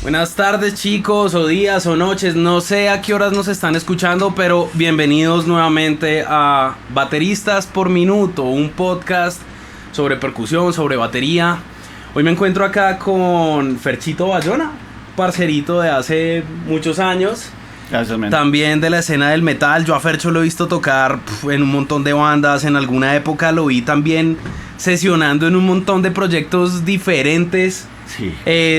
Buenas tardes, chicos, o días o noches, no sé a qué horas nos están escuchando, pero bienvenidos nuevamente a Bateristas por Minuto, un podcast sobre percusión, sobre batería. Hoy me encuentro acá con Ferchito Bayona, parcerito de hace muchos años. Gracias, man. También de la escena del metal. Yo a Fercho lo he visto tocar en un montón de bandas. En alguna época lo vi también sesionando en un montón de proyectos diferentes. Sí.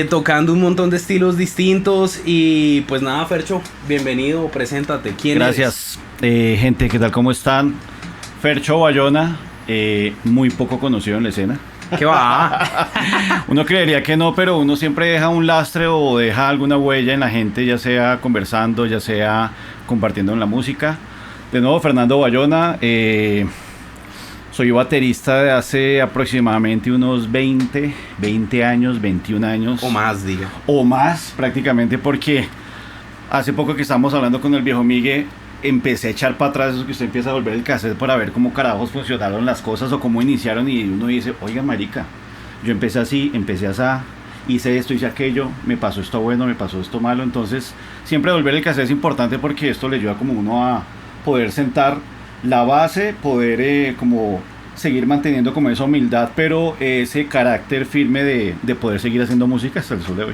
Tocando un montón de estilos distintos. Y pues nada, Fercho, bienvenido, preséntate. ¿Quién Gracias, gente, ¿qué tal? ¿Cómo están? Fercho Bayona, muy poco conocido en la escena. ¿Qué va? Uno creería que no, pero uno siempre deja un lastre o deja alguna huella en la gente, ya sea conversando, ya sea compartiendo en la música. De nuevo, Fernando Bayona, soy baterista de hace aproximadamente unos 20 años, 21 años. O más, diga. O más, prácticamente, porque hace poco que estábamos hablando con el viejo Migue, empecé a echar para atrás eso que usted empieza a volver el cassette para ver cómo carajos funcionaron las cosas o cómo iniciaron, y uno dice, oiga marica, yo empecé así, empecé así, hice esto, hice aquello, me pasó esto bueno, me pasó esto malo. Entonces siempre volver el cassette es importante porque esto le ayuda como uno a poder sentar la base, poder como seguir manteniendo como esa humildad, pero ese carácter firme de poder seguir haciendo música hasta el sol de hoy.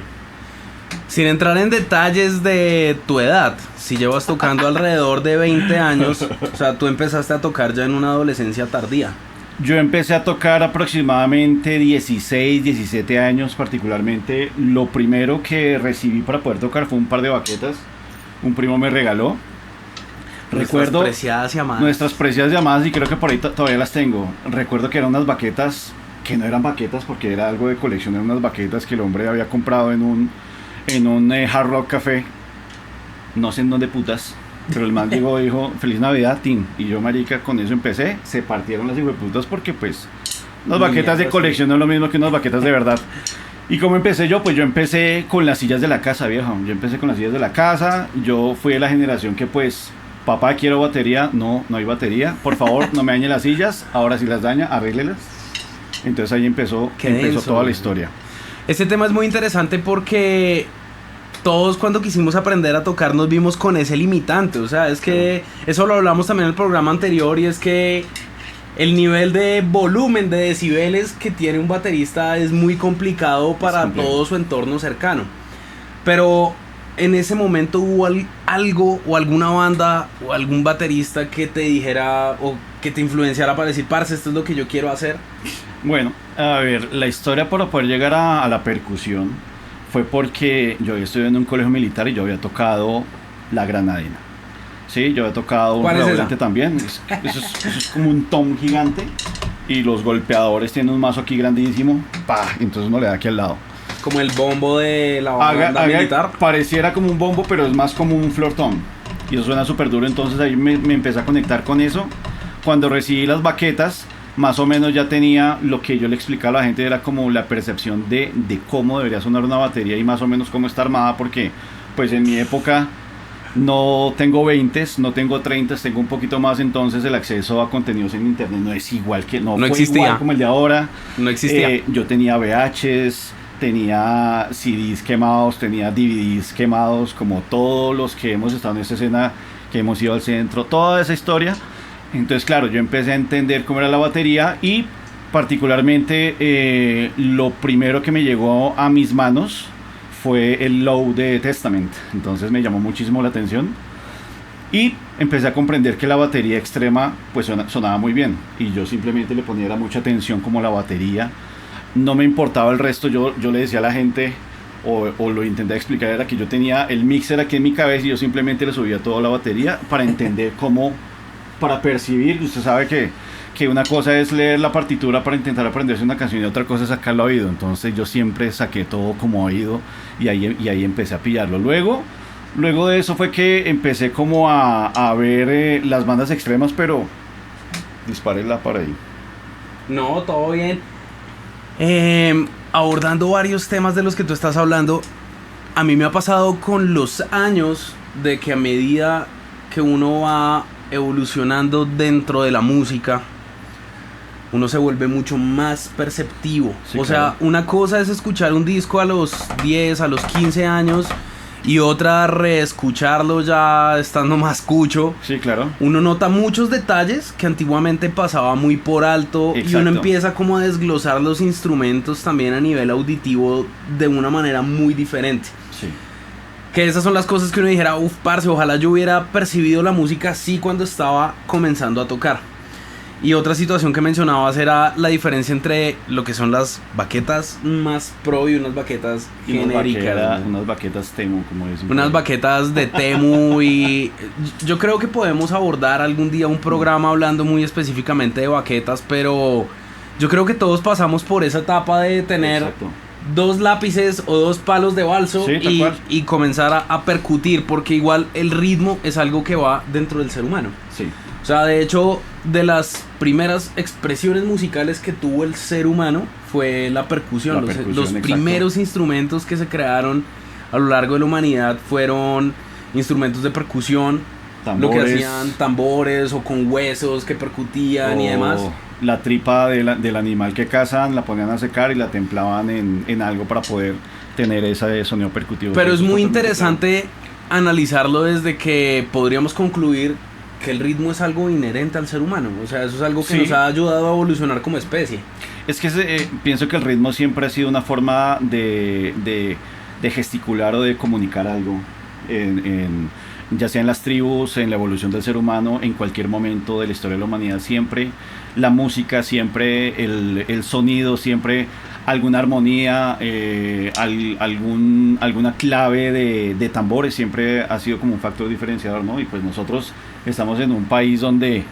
Sin entrar en detalles de tu edad, si llevas tocando alrededor de 20 años, o sea, tú empezaste a tocar ya en una adolescencia tardía. Yo empecé a tocar aproximadamente 16, 17 años particularmente. Lo primero que recibí para poder tocar fue un par de baquetas. Un primo me regaló. Recuerdo nuestras preciadas llamadas, y creo que por ahí todavía las tengo. Recuerdo que eran unas baquetas que no eran baquetas porque era algo de colección, eran unas baquetas que el hombre había comprado en un Hard Rock Café, no sé en dónde putas, pero el man llegó y dijo, feliz Navidad, Tim, y yo marica, con eso empecé. Se partieron las hijueputas porque pues unas baquetas de colección no es lo mismo que unas baquetas de verdad. Y ¿cómo empecé yo? Pues yo empecé con las sillas de la casa, viejo. Yo empecé con las sillas de la casa. Yo fui de la generación que pues, papá, quiero batería. No hay batería, por favor, no me dañe las sillas. Ahora sí las daña, arréglelas. Entonces ahí empezó toda la historia. Este tema es muy interesante porque todos cuando quisimos aprender a tocar nos vimos con ese limitante. O sea, es que eso lo hablamos también en el programa anterior, y es que el nivel de volumen, de decibeles que tiene un baterista es muy complicado para todo su entorno cercano. Pero en ese momento hubo algo o alguna banda o algún baterista que te dijera o que te influenciara para decir, parce, esto es lo que yo quiero hacer. Bueno, a ver, la historia para poder llegar a la percusión fue porque yo estudié en un colegio militar y yo había tocado la granadina. Sí, yo había tocado un redoblante también. Eso es como un tom gigante, y los golpeadores tienen un mazo aquí grandísimo. ¡Pah! Entonces uno le da aquí al lado. Como el bombo de la banda militar. Pareciera como un bombo, pero es más como un floor tom. Y eso suena súper duro. Entonces ahí me empecé a conectar con eso. Cuando recibí las baquetas, más o menos ya tenía lo que yo le explicaba a la gente, era como la percepción de cómo debería sonar una batería y más o menos cómo está armada, porque pues en mi época no tengo 20, no tengo 30, tengo un poquito más. Entonces el acceso a contenidos en internet no es igual que no fue existía. Igual como el de ahora. No existía. Yo tenía VHs, tenía CDs quemados, tenía DVDs quemados, como todos los que hemos estado en esta escena, que hemos ido al centro, toda esa historia. Entonces claro, yo empecé a entender cómo era la batería, y particularmente lo primero que me llegó a mis manos fue el Low de Testament. Entonces me llamó muchísimo la atención y empecé a comprender que la batería extrema pues sonaba muy bien, y yo simplemente le ponía mucha atención como la batería. No me importaba el resto. Yo le decía a la gente, o lo intenté explicar, era que yo tenía el mixer aquí en mi cabeza y yo simplemente le subía toda la batería para entender cómo, para percibir. Usted sabe que una cosa es leer la partitura para intentar aprenderse una canción y otra cosa es sacarlo a oído. Entonces yo siempre saqué todo como oído, y ahí empecé a pillarlo. Luego de eso fue que empecé como a ver las bandas extremas, pero dispárela para ahí. No, todo bien. Abordando varios temas de los que tú estás hablando, a mí me ha pasado con los años de que a medida que uno va evolucionando dentro de la música, uno se vuelve mucho más perceptivo. Sí, o claro. sea, una cosa es escuchar un disco a los 10, a los 15 años y otra reescucharlo ya estando más cucho. Sí, claro. Uno nota muchos detalles que antiguamente pasaba muy por alto y Exacto. uno empieza como a desglosar los instrumentos también a nivel auditivo de una manera muy diferente. Sí. Que esas son las cosas que uno dijera, uff, parce, ojalá yo hubiera percibido la música así cuando estaba comenzando a tocar. Y otra situación que mencionabas era la diferencia entre lo que son las baquetas más pro y unas baquetas genéricas. Unas baquetas Temu, como dicen. Unas baquetas de Temu y yo creo que podemos abordar algún día un programa hablando muy específicamente de baquetas, pero yo creo que todos pasamos por esa etapa de tener Exacto. 2 lápices o 2 palos de balso Sí, tal cual. y comenzar a percutir, porque igual el ritmo es algo que va dentro del ser humano. Sí. O sea, de hecho, de las primeras expresiones musicales que tuvo el ser humano fue la percusión. La Los percusión, exacto. primeros instrumentos que se crearon a lo largo de la humanidad fueron instrumentos de percusión. Lo que hacían tambores o con huesos que percutían y demás. La tripa del animal que cazan la ponían a secar y la templaban en algo para poder tener ese sonido percutivo. Pero es muy totalmente interesante analizarlo desde que podríamos concluir que el ritmo es algo inherente al ser humano. O sea, eso es algo que Sí. nos ha ayudado a evolucionar como especie. Es que pienso que el ritmo siempre ha sido una forma de gesticular o de comunicar algo, ya sea en las tribus, en la evolución del ser humano, en cualquier momento de la historia de la humanidad, siempre la música, siempre el sonido, siempre alguna armonía, alguna clave de tambores, siempre ha sido como un factor diferenciador, ¿no? Y pues nosotros estamos en un país donde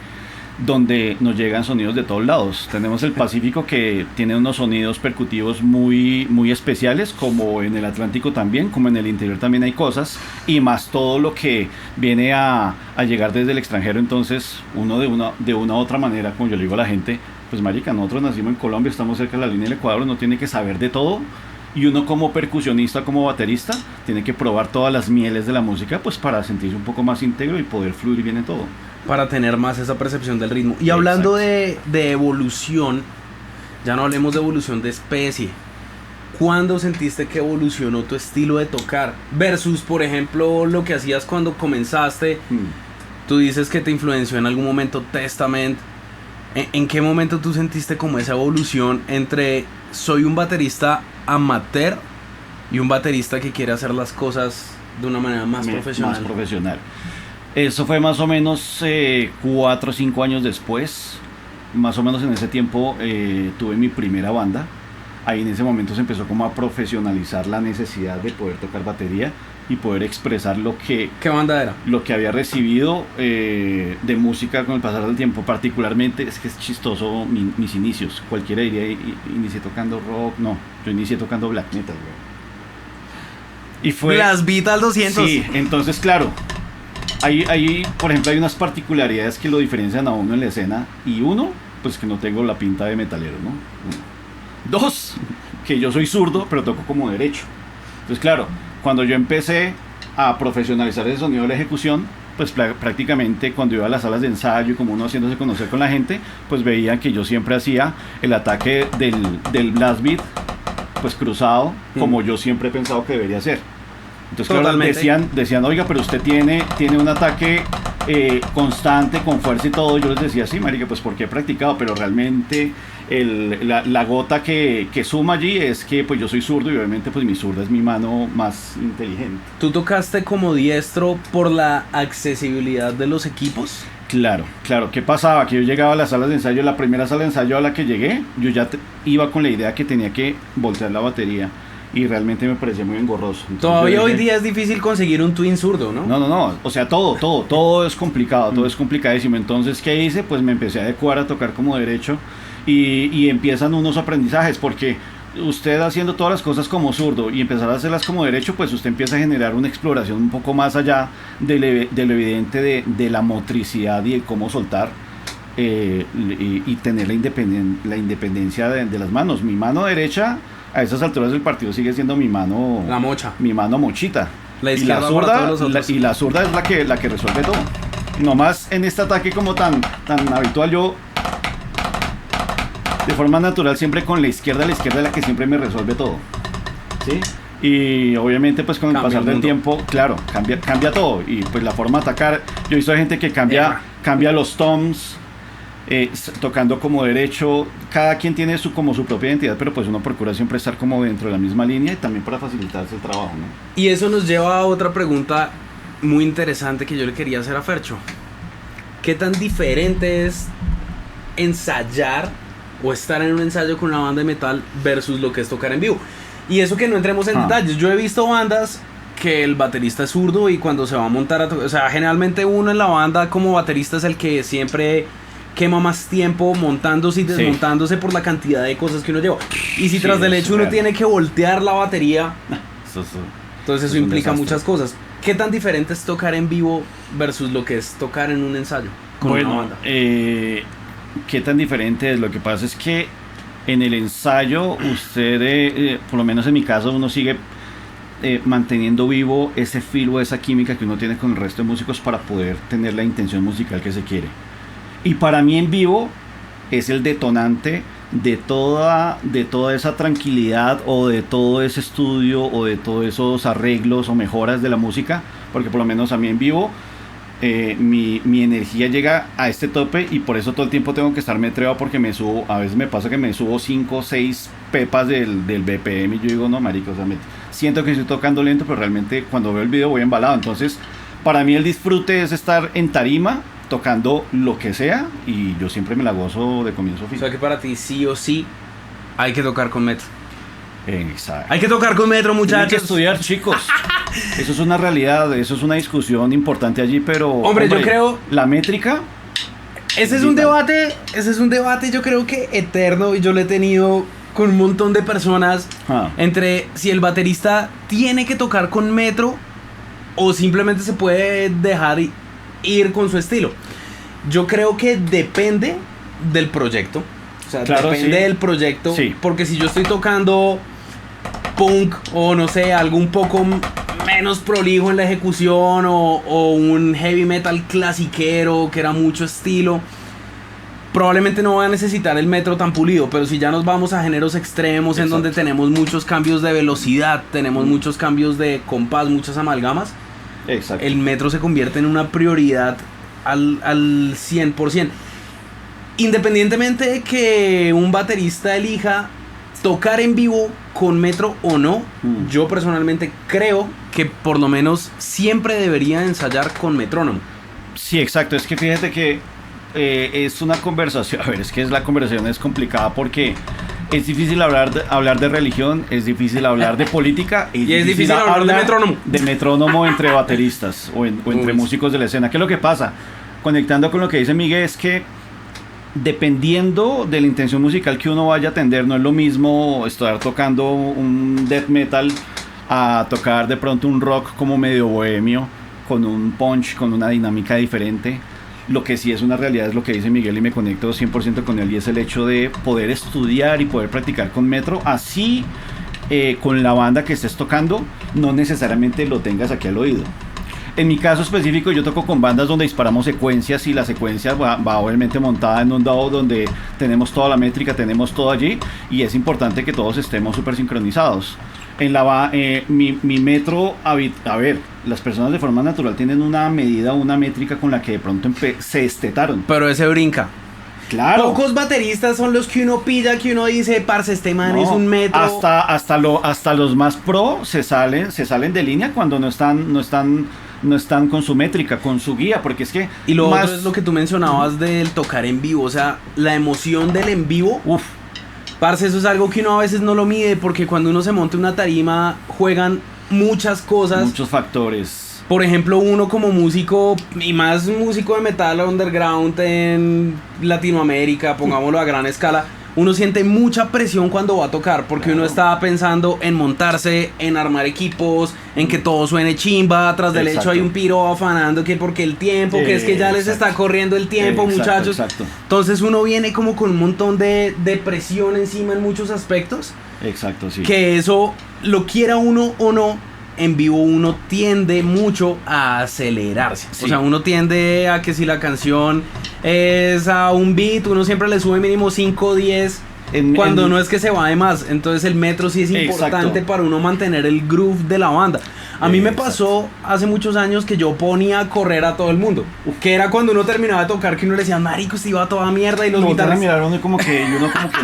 nos llegan sonidos de todos lados. Tenemos el Pacífico, que tiene unos sonidos percutivos muy, muy especiales, como en el Atlántico también, como en el interior también hay cosas, y más todo lo que viene a llegar desde el extranjero. Entonces uno de una u otra manera, como yo le digo a la gente, pues marica, nosotros nacimos en Colombia, estamos cerca de la línea del Ecuador, uno tiene que saber de todo. Y uno como percusionista, como baterista, tiene que probar todas las mieles de la música, pues para sentirse un poco más íntegro y poder fluir bien en todo. Para tener más esa percepción del ritmo. Y hablando de evolución, ya no hablemos de evolución de especie. ¿Cuándo sentiste que evolucionó tu estilo de tocar? Versus, por ejemplo, lo que hacías cuando comenzaste. Tú dices que te influenció en algún momento Testament. ¿En qué momento tú sentiste como esa evolución entre soy un baterista amateur y un baterista que quiere hacer las cosas de una manera más profesional? Más profesional. Eso fue más o menos 4 o 5 años después. Más o menos en ese tiempo tuve mi primera banda. Ahí en ese momento se empezó como a profesionalizar la necesidad de poder tocar batería y poder expresar ¿Qué banda era? lo que había recibido de música con el pasar del tiempo. Particularmente, es que es chistoso mis inicios. Cualquiera diría, inicié tocando rock. No, yo inicié tocando black metal, güey. Y fue... Las Beatles 200. Sí, entonces claro, por ejemplo, hay unas particularidades que lo diferencian a uno en la escena. Y uno, pues que no tengo la pinta de metalero, ¿no? 2, que yo soy zurdo, pero toco como derecho. Entonces claro, cuando yo empecé a profesionalizar el sonido de la ejecución, pues prácticamente cuando iba a las salas de ensayo y como uno haciéndose conocer con la gente, pues veían que yo siempre hacía el ataque del blast beat, pues cruzado, como yo siempre he pensado que debería ser. Entonces claro, decían, oiga, pero usted tiene un ataque constante, con fuerza y todo. Yo les decía, sí, marica, pues porque he practicado, pero realmente la gota que suma allí es que pues yo soy zurdo y obviamente pues mi zurda es mi mano más inteligente. ¿Tú tocaste como diestro por la accesibilidad de los equipos? Claro. ¿Qué pasaba? Que yo llegaba a las salas de ensayo, la primera sala de ensayo a la que llegué, yo ya iba con la idea que tenía que voltear la batería y realmente me parecía muy engorroso. Entonces, todavía hoy día es difícil conseguir un twin zurdo, ¿no? No, o sea, todo es complicado, todo es complicadísimo. Entonces, ¿qué hice? Pues me empecé a adecuar a tocar como derecho y empiezan unos aprendizajes, porque usted haciendo todas las cosas como zurdo y empezar a hacerlas como derecho, pues usted empieza a generar una exploración un poco más allá de lo evidente de la motricidad y de cómo soltar y tener la independencia de las manos. Mi mano derecha a esas alturas del partido sigue siendo mi mano, la mocha, mi mano mochita. La y la zurda es la que resuelve todo. Nomás en este ataque como tan habitual, yo de forma natural siempre con la izquierda es la que siempre me resuelve todo. ¿Sí? Y obviamente pues con el pasar del tiempo, claro, cambia todo. Y pues la forma de atacar, yo he visto gente que cambia los toms, tocando como derecho. Cada quien tiene como su propia identidad, pero pues uno procura siempre estar como dentro de la misma línea y también para facilitarse el trabajo, ¿no? Y eso nos lleva a otra pregunta muy interesante que yo le quería hacer a Fercho. ¿Qué tan diferente es ensayar o estar en un ensayo con una banda de metal versus lo que es tocar en vivo? Y eso que no entremos en detalles. Yo he visto bandas que el baterista es zurdo y cuando se va a montar o sea, generalmente uno en la banda como baterista es el que siempre quema más tiempo montándose y desmontándose por la cantidad de cosas que uno lleva. Y si tras del hecho uno tiene que voltear la batería, entonces eso implica muchas cosas. ¿Qué tan diferente es tocar en vivo versus lo que es tocar en un ensayo con una banda? ¿Qué tan diferente es? Lo que pasa es que en el ensayo usted, por lo menos en mi caso, uno sigue manteniendo vivo ese filo, esa química que uno tiene con el resto de músicos para poder tener la intención musical que se quiere. Y para mí en vivo es el detonante de toda esa tranquilidad o de todo ese estudio o de todos esos arreglos o mejoras de la música, porque por lo menos a mí en vivo mi energía llega a este tope y por eso todo el tiempo tengo que estar metreado porque me subo, a veces me pasa que me subo 5 o 6 pepas del BPM y yo digo no marico, o sea, siento que estoy tocando lento, pero realmente cuando veo el video voy embalado. Entonces para mí el disfrute es estar en tarima tocando lo que sea y yo siempre me la gozo de comienzo a fin. O sea que para ti sí o sí hay que tocar con metro. Exacto. Hay que tocar con metro, muchachos. Hay que estudiar, chicos. Eso es una realidad, eso es una discusión importante allí, pero hombre, yo creo la métrica. Ese es un debate yo creo que eterno y yo lo he tenido con un montón de personas entre si el baterista tiene que tocar con metro o simplemente se puede dejar ir con su estilo. Yo creo que depende del proyecto. O sea, claro, depende del proyecto. Sí. Porque si yo estoy tocando punk o no sé, algo un poco menos prolijo en la ejecución o un heavy metal clasiquero que era mucho estilo, probablemente no voy a necesitar el metro tan pulido. Pero si ya nos vamos a géneros extremos, en donde tenemos muchos cambios de velocidad, tenemos muchos cambios de compás, muchas amalgamas, el metro se convierte en una prioridad al 100%. Independientemente de que un baterista elija tocar en vivo con metro o no, yo personalmente creo que por lo menos siempre debería ensayar con metrónomo. Sí, exacto. Es que fíjate que es una conversación. A ver, es que la conversación es complicada porque es difícil hablar de religión, es difícil hablar de política y es difícil hablar de metrónomo. De metrónomo entre bateristas o entre músicos de la escena. ¿Qué es lo que pasa? Conectando con lo que dice Miguel, es que dependiendo de la intención musical que uno vaya a atender, no es lo mismo estar tocando un death metal a tocar de pronto un rock como medio bohemio, con un punch, con una dinámica diferente. Lo que sí es una realidad es lo que dice Miguel y me conecto 100% con él, y es el hecho de poder estudiar y poder practicar con metro, así con la banda que estés tocando, no necesariamente lo tengas aquí al oído. En mi caso específico, yo toco con bandas donde disparamos secuencias y la secuencia va obviamente montada en un DAW donde tenemos toda la métrica, tenemos todo allí, y es importante que todos estemos súper sincronizados. Mi metro, a ver, las personas de forma natural tienen una medida, una métrica con la que de pronto se destetaron. Pero ese brinca. Claro. Pocos bateristas son los que uno pilla, que uno dice, parce, este man es un metro. Hasta los más pro se salen de línea cuando no están con su métrica, con su guía, porque es que... Y lo otro es lo que tú mencionabas del tocar en vivo, o sea, la emoción del en vivo. Parce, eso es algo que uno a veces no lo mide, porque cuando uno se monta una tarima juegan muchas cosas. Muchos factores. Por ejemplo, uno como músico, y más músico de metal underground en Latinoamérica, pongámoslo a gran escala, uno siente mucha presión cuando va a tocar, porque uno está pensando en montarse, en armar equipos, en que todo suene chimba, tras del hecho hay un piro afanando que porque el tiempo, que es que ya les está corriendo el tiempo, muchachos. Entonces uno viene como con un montón de presión encima en muchos aspectos. Exacto, sí. Que eso, lo quiera uno o no, en vivo uno tiende mucho a acelerarse. Sí. O sea, uno tiende a que si la canción es a un beat, uno siempre le sube mínimo 5 o 10 Cuando no es que se va de más. Entonces el metro sí es importante para uno mantener el groove de la banda. A mí me pasó hace muchos años que yo ponía a correr a todo el mundo. Que era cuando uno terminaba de tocar que uno le decía, marico, se iba a toda mierda. Y los guitarristas miraron y uno como que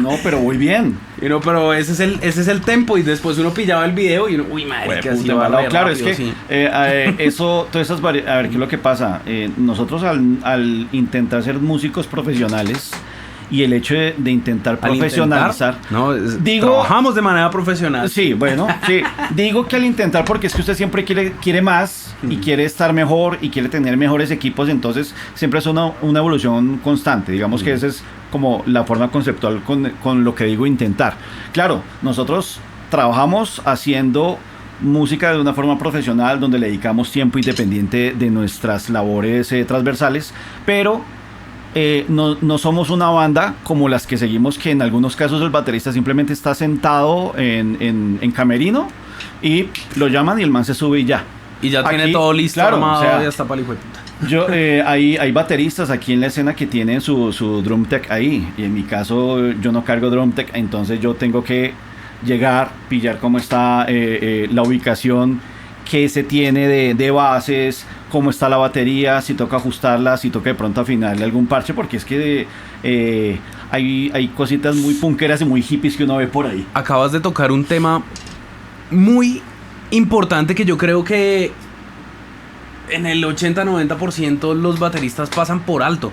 no, pero voy bien. Y no, pero ese es el tempo. Y después uno pillaba el video y uno, uy, madre, que así va claro, rápido, es que eso, todas esas a ver, ¿qué es lo que pasa? Nosotros al intentar ser músicos profesionales y el hecho de intentar profesionalizar, trabajamos de manera profesional. Sí, bueno, sí. Digo que al intentar, porque es que usted siempre quiere más y quiere estar mejor y quiere tener mejores equipos, entonces siempre es una evolución constante. Digamos que esa es como la forma conceptual con lo que digo intentar. Claro, nosotros trabajamos haciendo música de una forma profesional donde le dedicamos tiempo independiente de nuestras labores transversales, pero no somos una banda como las que seguimos, que en algunos casos el baterista simplemente está sentado en camerino y lo llaman y el man se sube y ya. Y ya tiene todo listo, claro, armado, o sea, ya está pa'l hijo de puta. Hay bateristas aquí en la escena que tienen su drum tech ahí, y en mi caso yo no cargo drum tech, entonces yo tengo que llegar, pillar cómo está la ubicación que se tiene de bases, cómo está la batería, si toca ajustarla, si toca de pronto afinarle algún parche, porque es que hay cositas muy punkeras y muy hippies que uno ve por ahí. Acabas de tocar un tema muy importante que yo creo que en el 80-90% los bateristas pasan por alto.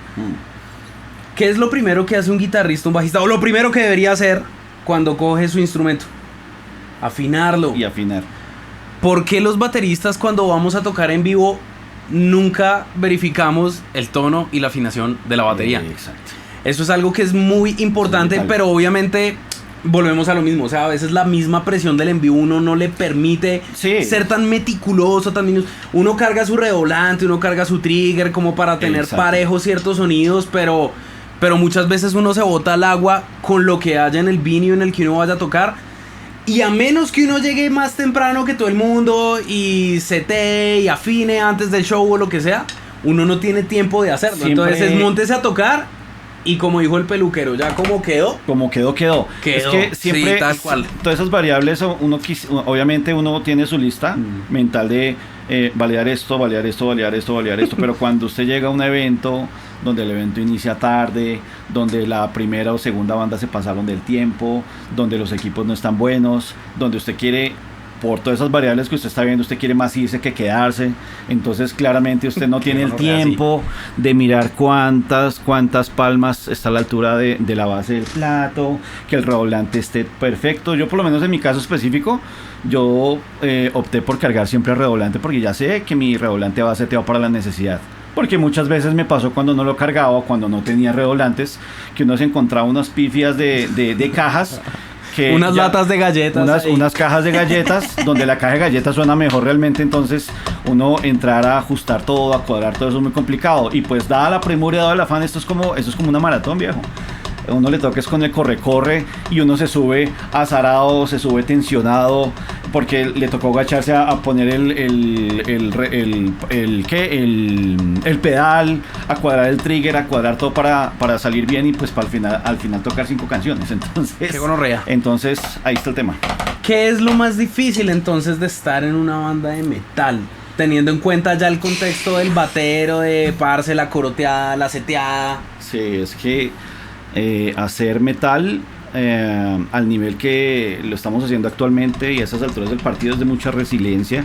¿Qué es lo primero que hace un guitarrista, un bajista, o lo primero que debería hacer cuando coge su instrumento? Afinarlo. Y afinar. ¿Por qué los bateristas cuando vamos a tocar en vivo nunca verificamos el tono y la afinación de la batería? Exacto. Eso es algo que es muy importante, pero obviamente volvemos a lo mismo. O sea, a veces la misma presión del en vivo uno no le permite ser tan meticuloso, uno carga su redoblante, uno carga su trigger como para tener parejos ciertos sonidos, pero muchas veces uno se bota al agua con lo que haya en el vinilo en el que uno vaya a tocar. Y a menos que uno llegue más temprano que todo el mundo y setee y afine antes del show o lo que sea, uno no tiene tiempo de hacerlo. Entonces es móntese a tocar y, como dijo el peluquero, ya como quedó. Como quedó. Es que siempre, sí, tal cual. Todas esas variables, obviamente uno tiene su lista mental de validar esto, pero cuando usted llega a un evento donde el evento inicia tarde, donde la primera o segunda banda se pasaron del tiempo, donde los equipos no están buenos, donde usted quiere, por todas esas variables que usted está viendo, usted quiere más irse que quedarse, entonces claramente usted no tiene el tiempo de mirar cuántas palmas está a la altura de la base del plato, que el redoblante esté perfecto. Yo, por lo menos en mi caso específico, yo opté por cargar siempre el redoblante porque ya sé que mi redoblante va seteado para la necesidad. Porque muchas veces me pasó cuando no lo cargaba o cuando no tenía redoblantes, que uno se encontraba unas pifias de cajas. Unas latas de galletas. Unas cajas de galletas, donde la caja de galletas suena mejor realmente, entonces uno entrar a ajustar todo, a cuadrar todo eso es muy complicado. Y pues dada la premura, dado el afán, eso es como una maratón, viejo. Uno le toca es con el corre y uno se sube azarado, se sube tensionado porque le tocó agacharse a poner el pedal, a cuadrar el trigger, a cuadrar todo para salir bien y pues al final tocar 5 canciones. Entonces, qué gonorrea. Entonces ahí está el tema. ¿Qué es lo más difícil entonces de estar en una banda de metal? Teniendo en cuenta ya el contexto del batero, de parce, la coroteada, la seteada. Sí, es que hacer metal al nivel que lo estamos haciendo actualmente y a esas alturas del partido es de mucha resiliencia,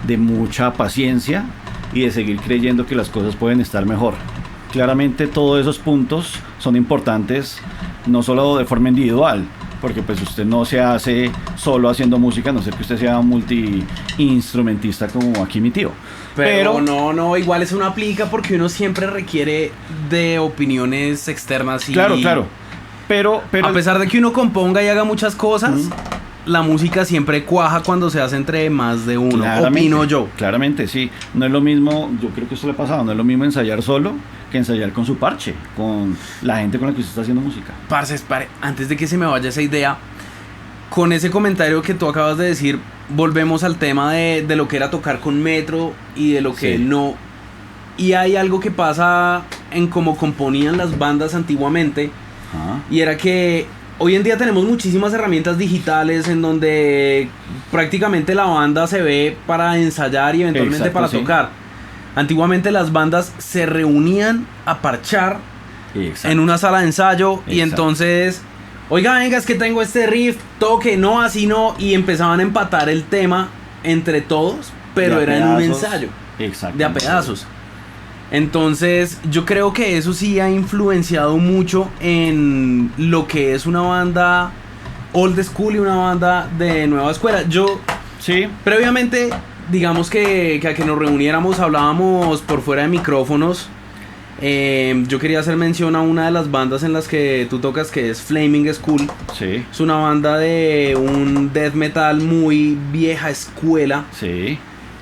de mucha paciencia y de seguir creyendo que las cosas pueden estar mejor. Claramente todos esos puntos son importantes, no solo de forma individual, porque pues usted no se hace solo haciendo música, a no ser que usted sea multi-instrumentista como aquí mi tío. Pero no, igual eso no aplica porque uno siempre requiere de opiniones externas. Claro. Pero a pesar de que uno componga y haga muchas cosas, la música siempre cuaja cuando se hace entre más de uno. Opino yo. Claramente, sí. No es lo mismo, yo creo que esto le ha pasado, no es lo mismo ensayar solo que ensayar con su parche, con la gente con la que usted está haciendo música. Parce, antes de que se me vaya esa idea, con ese comentario que tú acabas de decir, volvemos al tema de lo que era tocar con metro y de lo que no. Y hay algo que pasa en cómo componían las bandas antiguamente, y era que hoy en día tenemos muchísimas herramientas digitales en donde prácticamente la banda se ve para ensayar y eventualmente Exacto, para sí. tocar. Antiguamente las bandas se reunían a parchar Exacto. en una sala de ensayo y Exacto. entonces, oiga, venga, es que tengo este riff, toque, no, así no, y empezaban a empatar el tema entre todos, pero De a era en un pedazos. ensayo, Exacto. de a pedazos. Entonces, yo creo que eso sí ha influenciado mucho en lo que es una banda old school y una banda de nueva escuela. Yo, Sí, previamente, digamos que a que nos reuniéramos, hablábamos por fuera de micrófonos. Yo quería hacer mención a una de las bandas en las que tú tocas, que es Flaming School. sí, Es una banda de un death metal muy vieja escuela. sí.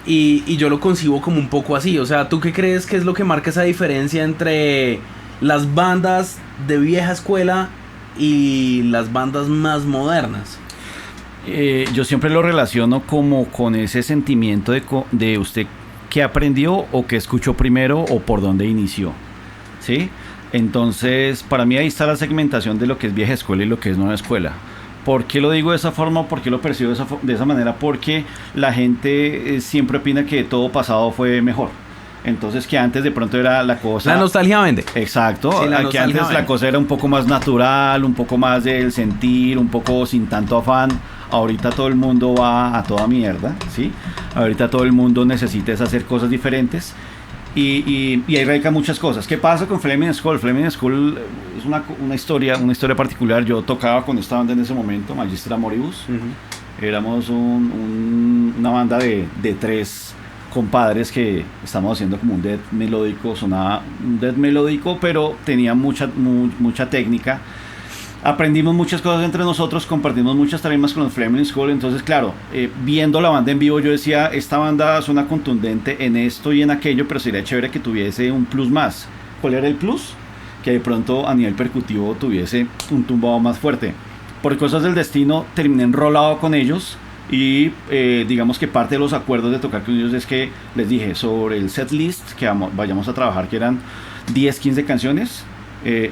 Y yo lo concibo como un poco así. O sea, ¿tú qué crees que es lo que marca esa diferencia entre las bandas de vieja escuela y las bandas más modernas? Yo siempre lo relaciono como con ese sentimiento de usted que aprendió o que escuchó primero o por dónde inició, ¿sí? Entonces, para mí ahí está la segmentación de lo que es vieja escuela y lo que es nueva escuela. ¿Por qué lo digo de esa forma? ¿Por qué lo percibo de esa manera? Porque la gente siempre opina que todo pasado fue mejor. Entonces, que antes de pronto era la cosa... La nostalgia vende. Exacto, Sí, la que nostalgia antes la vende. cosa era un poco más natural, un poco más del sentir, un poco sin tanto afán. Ahorita todo el mundo va a toda mierda, ¿sí? Ahorita todo el mundo necesita es hacer cosas diferentes y ahí radican muchas cosas. ¿Qué pasa con Flaming Skull? Flaming Skull es una historia particular. Yo tocaba con esta banda en ese momento, Magistra Moribus. Éramos una banda de 3 compadres que estamos haciendo como un death melódico. Sonaba un death melódico, pero tenía mucha técnica. Aprendimos muchas cosas entre nosotros, compartimos muchas tarimas con los Flaming Skull. Entonces, claro, viendo la banda en vivo, yo decía, esta banda suena contundente en esto y en aquello, pero sería chévere que tuviese un plus más. ¿Cuál era el plus? Que de pronto a nivel percutivo tuviese un tumbado más fuerte. Por cosas del destino terminé enrolado con ellos y digamos que parte de los acuerdos de tocar con ellos es que les dije sobre el set list que vayamos a trabajar, que eran 10, 15 canciones.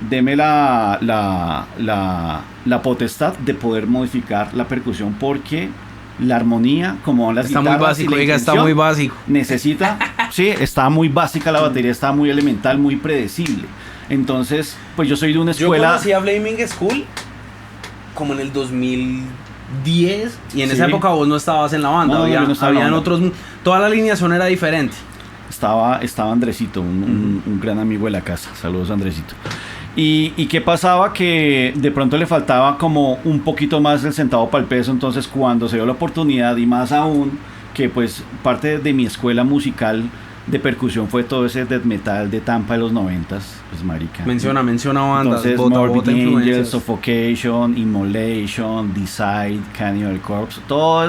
Deme la potestad de poder modificar la percusión porque la armonía, como van las Está muy guitarras básico, y la oiga, está intención, muy básico. necesita, sí, está muy básica la batería, está muy elemental, muy predecible. Entonces, pues yo soy de una Yo escuela... conocí a Flaming Skull como en el 2010 y en Sí. esa época vos no estabas en la banda, No, yo no estaba en la habían banda. otros, toda la alineación era diferente. Estaba Andresito, un gran amigo de la casa. Saludos, Andresito. ¿Y qué pasaba? Que de pronto le faltaba como un poquito más el centavo para el peso. Entonces, cuando se dio la oportunidad, y más aún que pues parte de mi escuela musical de percusión fue todo ese death metal de Tampa de los 90s, pues marica. Menciona bandas, Entonces, bota Morbid Angel, influencias. Suffocation, Immolation, Decide, Cannibal Corpse, todo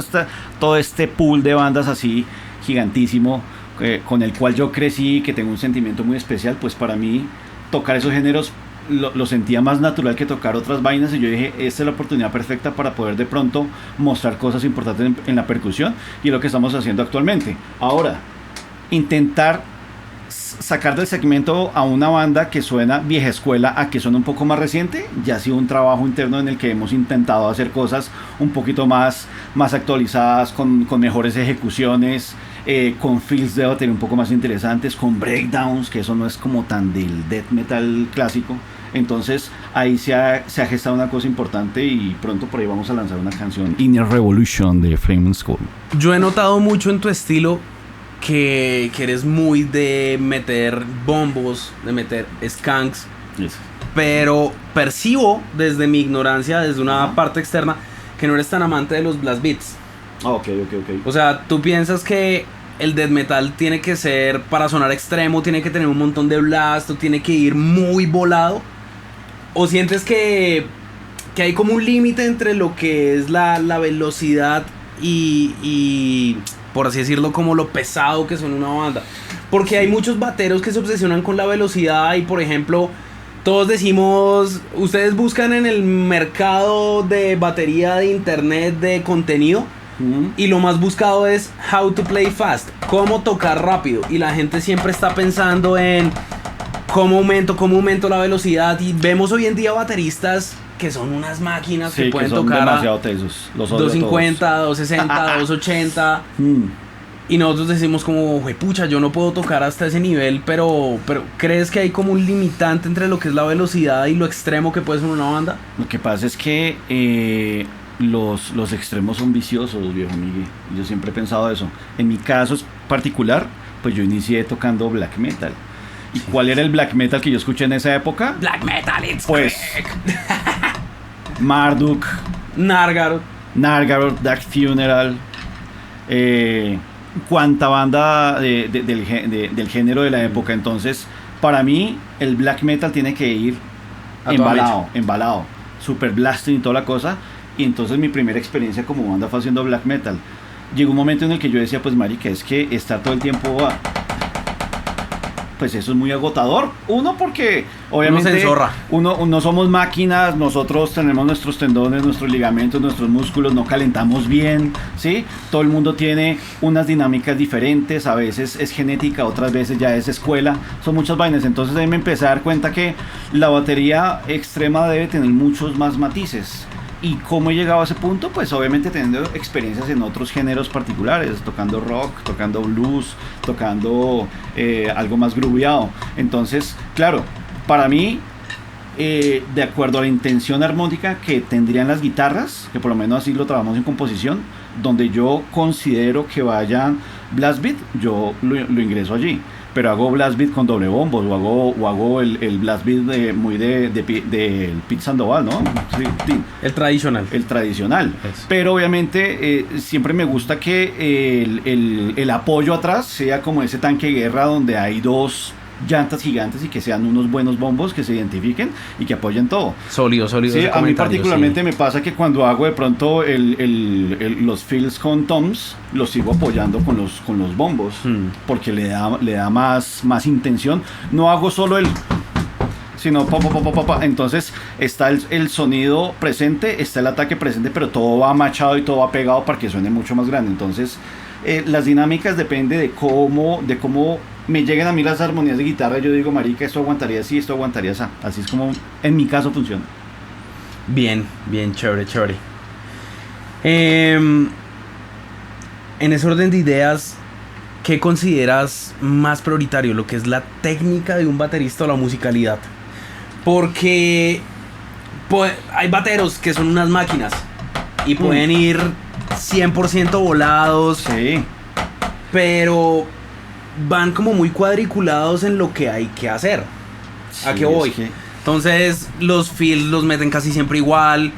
este pool de bandas así gigantísimo, con el cual yo crecí, que tengo un sentimiento muy especial. Pues para mí tocar esos géneros lo sentía más natural que tocar otras vainas, y yo dije, esta es la oportunidad perfecta para poder de pronto mostrar cosas importantes en la percusión, y lo que estamos haciendo actualmente. Ahora, intentar sacar del segmento a una banda que suena vieja escuela a que suena un poco más reciente, ya ha sido un trabajo interno en el que hemos intentado hacer cosas un poquito más actualizadas, con mejores ejecuciones, con feels de batería un poco más interesantes, con breakdowns, que eso no es como tan del death metal clásico. Entonces ahí se ha gestado una cosa importante, y pronto por ahí vamos a lanzar una canción, Inner Revolution, de Flaming Skull. Yo he notado mucho en tu estilo que eres muy de meter bombos, de meter skanks, Yes. pero percibo desde mi ignorancia, desde una Ajá. parte externa, que no eres tan amante de los blast beats. Ok. O sea, tú piensas que el death metal tiene que ser, para sonar extremo, tiene que tener un montón de blast, o tiene que ir muy volado, o sientes que hay como un límite entre lo que es la velocidad y, por así decirlo, como lo pesado que suena una banda. Porque hay muchos bateros que se obsesionan con la velocidad y, por ejemplo, todos decimos, ustedes buscan en el mercado de batería de internet de contenido, y lo más buscado es how to play fast, cómo tocar rápido, y la gente siempre está pensando en ¿Cómo aumento la velocidad? Y vemos hoy en día bateristas que son unas máquinas Sí, que pueden son tocar a demasiado tesos. Los odio a 250, 260, 280. todos. Y nosotros decimos como, pucha, yo no puedo tocar hasta ese nivel, pero ¿crees que hay como un limitante entre lo que es la velocidad y lo extremo que puede ser una banda? Lo que pasa es que los extremos son viciosos, viejo Miguel. Yo siempre he pensado eso. En mi caso particular, pues yo inicié tocando black metal. ¿Y cuál era el black metal que yo escuché en esa época? Black metal, it's Pues crack. Marduk, Nargar. Nargaroth, Dark Funeral, cuanta banda del género de la época. Entonces, para mí, el black metal tiene que ir A toda embalado, super blasting y toda la cosa. Y entonces mi primera experiencia como banda fue haciendo black metal. Llegó un momento en el que yo decía, pues marica, es que estar todo el tiempo pues eso es muy agotador. Uno, porque obviamente Uno se enzorra. no somos máquinas, nosotros tenemos nuestros tendones, nuestros ligamentos, nuestros músculos, no calentamos bien, ¿sí? Todo el mundo tiene unas dinámicas diferentes, a veces es genética, otras veces ya es escuela, son muchas vainas. Entonces ahí me empecé a dar cuenta que la batería extrema debe tener muchos más matices. ¿Y cómo he llegado a ese punto? Pues obviamente teniendo experiencias en otros géneros particulares, tocando rock, tocando blues, tocando algo más grooveado. Entonces, claro, para mí, de acuerdo a la intención armónica que tendrían las guitarras, que por lo menos así lo trabajamos en composición, donde yo considero que vayan blast beat, yo lo ingreso allí. Pero hago blast beat con doble bombos, o hago el blast beat muy del Pete Sandoval, ¿no? Sí, El tradicional. el tradicional. Eso. Pero obviamente siempre me gusta que el apoyo atrás sea como ese tanque de guerra donde hay dos llantas gigantes y que sean unos buenos bombos que se identifiquen y que apoyen todo. Sólido Sí, ese a mí comentario, particularmente sí. me pasa que cuando hago de pronto los fills con toms, los sigo apoyando con los bombos, porque le da más intención. No hago solo sino pa, pa, pa, pa, pa, pa. Entonces está el sonido presente, está el ataque presente, pero todo va machado y todo va pegado para que suene mucho más grande. Entonces las dinámicas depende de cómo me lleguen a mí las armonías de guitarra. Yo digo, marica, esto aguantaría así, esto aguantaría así. Así es como en mi caso funciona. Bien, chévere. En ese orden de ideas, ¿qué consideras más prioritario? ¿Lo que es la técnica de un baterista o la musicalidad? Porque hay bateros que son unas máquinas y pueden ir 100% volados, Sí. pero van como muy cuadriculados en lo que hay que hacer. ¿A Sí, qué voy? es que- Entonces los fills los meten casi siempre igual,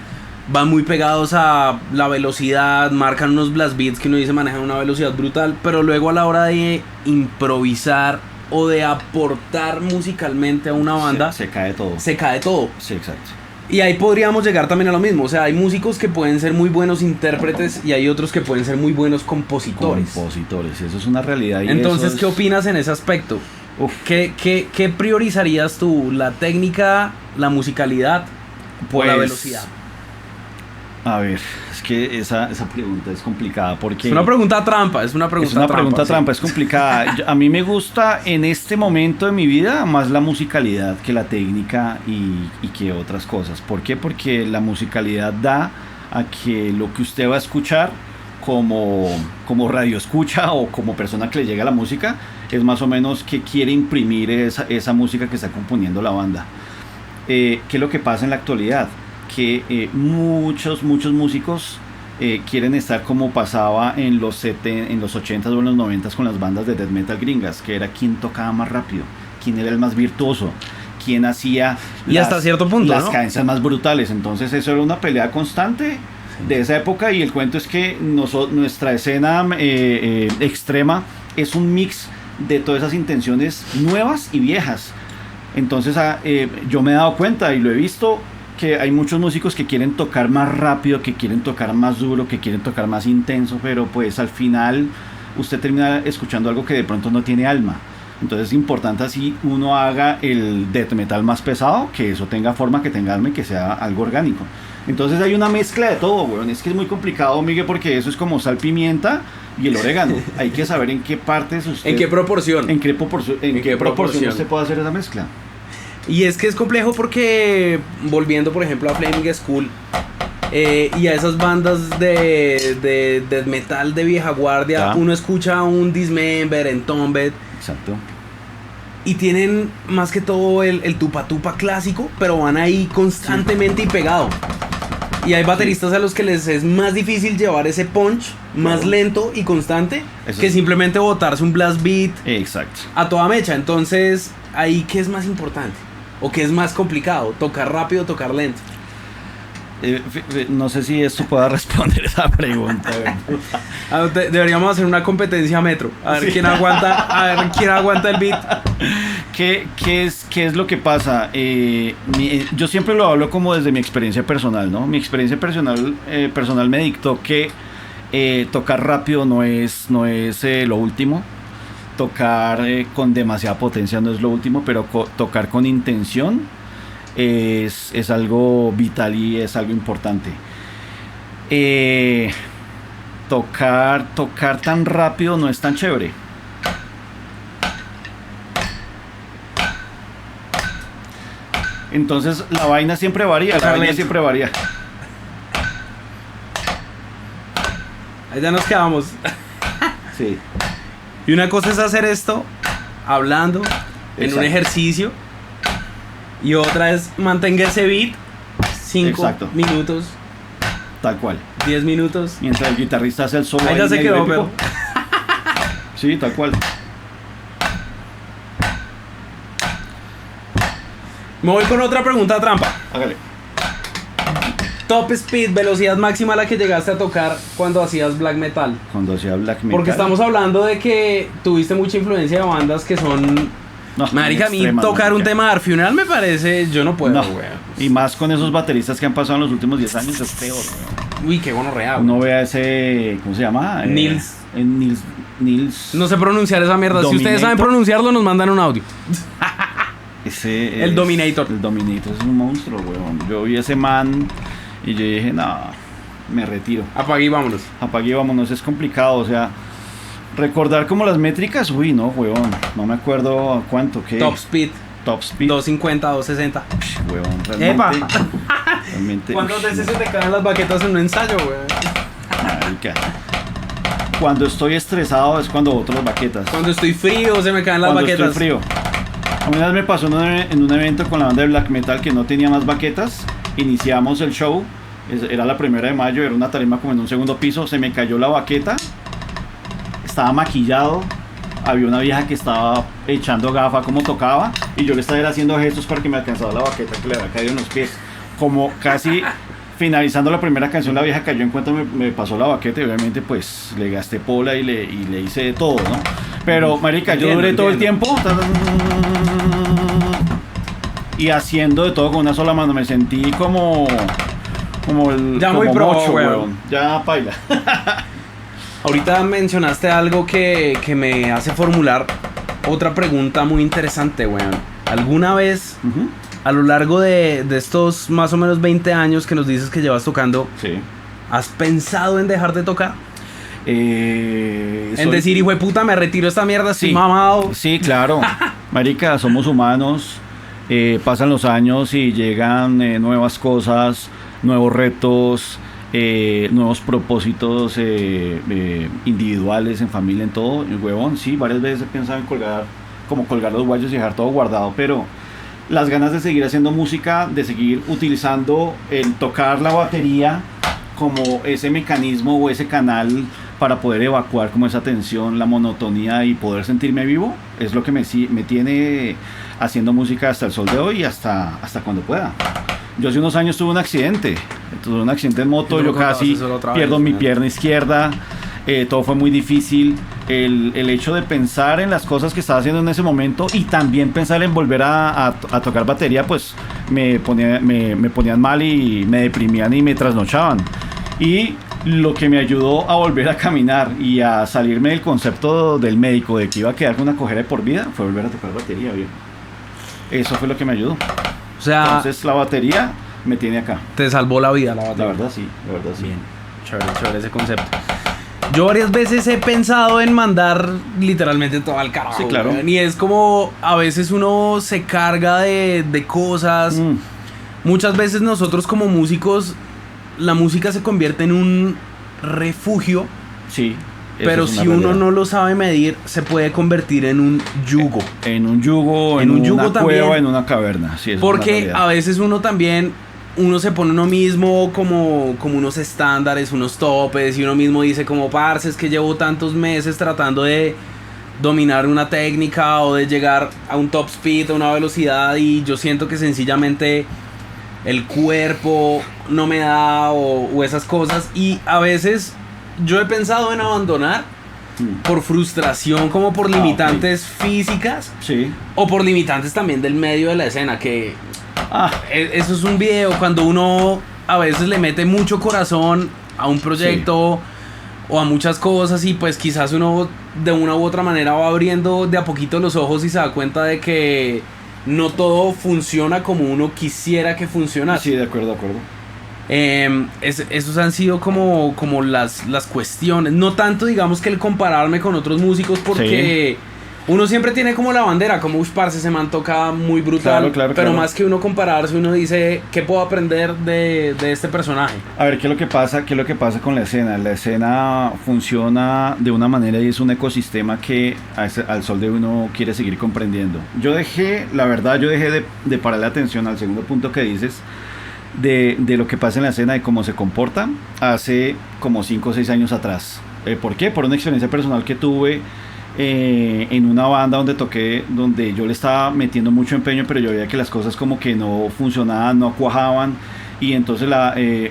van muy pegados a la velocidad, marcan unos blast beats que uno dice manejan una velocidad brutal, pero luego a la hora de improvisar o de aportar musicalmente a una banda, se cae todo. se cae todo. Sí, exacto. Y ahí podríamos llegar también a lo mismo, o sea, hay músicos que pueden ser muy buenos intérpretes y hay otros que pueden ser muy buenos compositores. Compositores, eso es una realidad. Y Entonces, eso es- ¿qué opinas en ese aspecto? Uf, ¿Qué priorizarías tú? ¿La técnica, la musicalidad o la pues, velocidad? A ver, es que esa pregunta es complicada porque... Es una pregunta trampa, es una pregunta Es una trampa. pregunta sí. trampa, es complicada. A mí me gusta en este momento de mi vida más la musicalidad que la técnica y que otras cosas. ¿Por qué? Porque la musicalidad da a que lo que usted va a escuchar como radio escucha o como persona que le llega la música es más o menos que quiere imprimir esa música que está componiendo la banda. ¿Qué es lo que pasa en la actualidad? Que muchos músicos quieren estar como pasaba en los 80s o en los 90s con las bandas de death metal gringas, que era quién tocaba más rápido, quién era el más virtuoso, quién hacía Y hasta cierto punto, las ¿no? cadencias más brutales. Entonces eso era una pelea constante de esa época, y el cuento es que nuestra escena extrema es un mix de todas esas intenciones nuevas y viejas. Entonces yo me he dado cuenta y lo he visto, que hay muchos músicos que quieren tocar más rápido, que quieren tocar más duro, que quieren tocar más intenso, pero pues al final usted termina escuchando algo que de pronto no tiene alma. Entonces es importante así uno haga el death metal más pesado, que eso tenga forma, que tenga alma y que sea algo orgánico. Entonces hay una mezcla de todo, weón. Es que es muy complicado, Miguel, porque eso es como sal, pimienta y el orégano. Hay que saber en qué partes usted... ¿En qué proporción? ¿En qué proporción proporción? usted puede hacer esa mezcla? Y es que es complejo porque, volviendo por ejemplo a Flaming School y a esas bandas de death metal de vieja guardia, uno escucha un Dismember, Entombed. Exacto. Y tienen más que todo el tupa tupa clásico, pero van ahí constantemente y pegado. Y hay bateristas a los que les es más difícil llevar ese punch más lento y constante que simplemente botarse un blast beat a toda mecha. Entonces, ahí ¿qué es más importante? ¿O qué es más complicado? ¿Tocar rápido o tocar lento? No sé si esto pueda responder esa pregunta. Deberíamos hacer una competencia metro. A ver quién aguanta el beat. ¿Qué es lo que pasa? Yo siempre lo hablo como desde mi experiencia personal, ¿no? Mi experiencia personal me dictó que tocar rápido no es lo último. Tocar con demasiada potencia no es lo último, pero tocar con intención es algo vital y es algo importante. Tocar tan rápido no es tan chévere. Entonces la vaina siempre varía. Ahí ya nos quedamos. Sí. Y una cosa es hacer esto hablando en un ejercicio. Y otra es mantener ese beat 5 minutos. Tal cual. 10 minutos. Mientras el guitarrista hace el solo. Ahí ya se quedó, pero. Sí, tal cual. Me voy con otra pregunta trampa. Hágale. Top speed, velocidad máxima a la que llegaste a tocar cuando hacías black metal. Cuando hacía black metal. Porque estamos hablando de que tuviste mucha influencia de bandas que son. No, marica, a mí tocar un tema de Dark Funeral me parece, yo no puedo, güey. Y más con esos bateristas que han pasado en los últimos 10 años, es peor, güey. Uy, qué gonorrea, güey. Uno ve a ese, ¿cómo se llama? Nils. Nils. No sé pronunciar esa mierda. Dominator. Si ustedes saben pronunciarlo, nos mandan un audio. El Dominator. El Dominator es un monstruo, weón. Yo vi a ese man y yo dije, no, me retiro. Apague y vámonos. Apague y vámonos, es complicado, o sea... Recordar como las métricas, uy, no, huevón, no me acuerdo cuánto, ¿qué? Top speed. 250, 260. Huevón, realmente. ¿Cuántas veces se te caen las baquetas en un ensayo, huevón? Marica. Cuando estoy estresado es cuando boto las baquetas. Cuando estoy frío se me caen las baquetas. Cuando estoy frío. A una vez me pasó en un evento con la banda de black metal que no tenía más baquetas. Iniciamos el show, era la 1 de mayo, era una tarima como en un segundo piso, se me cayó la baqueta. Estaba maquillado, había una vieja que estaba echando gafa como tocaba y yo le estaba haciendo gestos para que me alcanzara la baqueta que le había caído en los pies. Como casi finalizando la primera canción, la vieja cayó en cuenta, me pasó la baqueta y obviamente pues le gasté pola y le hice de todo, ¿no? Pero marica, yo duré todo el tiempo y haciendo de todo con una sola mano. Me sentí como el ya como muy pro, mocho, weón. Ya paila. Ahorita mencionaste algo que me hace formular otra pregunta muy interesante, weón. ¿Alguna vez, a lo largo de estos más o menos 20 años que nos dices que llevas tocando, has pensado en dejar de tocar? En decir, hijo de puta, me retiro esta mierda, estoy mamado. Sí, claro. Marica, somos humanos. Pasan los años y llegan nuevas cosas, nuevos retos, nuevos propósitos individuales, en familia, en todo. El huevón, sí, varias veces he pensado en colgar los guayos y dejar todo guardado, pero las ganas de seguir haciendo música, de seguir utilizando el tocar la batería como ese mecanismo o ese canal para poder evacuar como esa tensión, la monotonía y poder sentirme vivo, es lo que me tiene haciendo música hasta el sol de hoy y hasta cuando pueda. Yo hace unos años tuve un accidente en moto, yo casi pierdo mi pierna izquierda, todo fue muy difícil. El hecho de pensar en las cosas que estaba haciendo en ese momento y también pensar en volver a tocar batería, pues me ponían mal y me deprimían y me trasnochaban. Y lo que me ayudó a volver a caminar y a salirme del concepto del médico de que iba a quedar con una cojera de por vida fue volver a tocar batería, bien. Eso fue lo que me ayudó. O sea, entonces la batería me tiene acá. Te salvó la vida la batería. La verdad sí. Bien, chévere ese concepto. Yo varias veces he pensado en mandar literalmente todo al carajo. Sí, claro. Weón, y es como a veces uno se carga de cosas. Muchas veces nosotros como músicos, la música se convierte en un refugio. Sí. Pero si uno no lo sabe medir, se puede convertir en un yugo. En un yugo, en una cueva, en una caverna. Sí, porque a veces uno también, uno se pone uno mismo como unos estándares, unos topes, y uno mismo dice como, parce, es que llevo tantos meses tratando de dominar una técnica o de llegar a un top speed, a una velocidad, y yo siento que sencillamente el cuerpo no me da o esas cosas, y a veces yo he pensado en abandonar por frustración, como por limitantes físicas, sí, o por limitantes también del medio de la escena, que eso es un video cuando uno a veces le mete mucho corazón a un proyecto, sí, o a muchas cosas, y pues quizás uno de una u otra manera va abriendo de a poquito los ojos y se da cuenta de que no todo funciona como uno quisiera que funcionara. Sí, de acuerdo. Esos han sido como las cuestiones. No tanto, digamos, que el compararme con otros músicos, porque uno siempre tiene como la bandera, como parce, se man toca muy brutal. Pero más que uno compararse, uno dice, ¿qué puedo aprender de este personaje? A ver, ¿qué es lo que pasa? ¿Qué es lo que pasa con la escena? La escena funciona de una manera y es un ecosistema que al sol de uno quiere seguir comprendiendo. Yo dejé de pararle atención al segundo punto que dices, de lo que pasa en la escena, de cómo se comporta, hace como 5 o 6 años atrás. ¿Por qué? Por una experiencia personal que tuve en una banda donde toqué, donde yo le estaba metiendo mucho empeño, pero yo veía que las cosas como que no funcionaban, no cuajaban, y entonces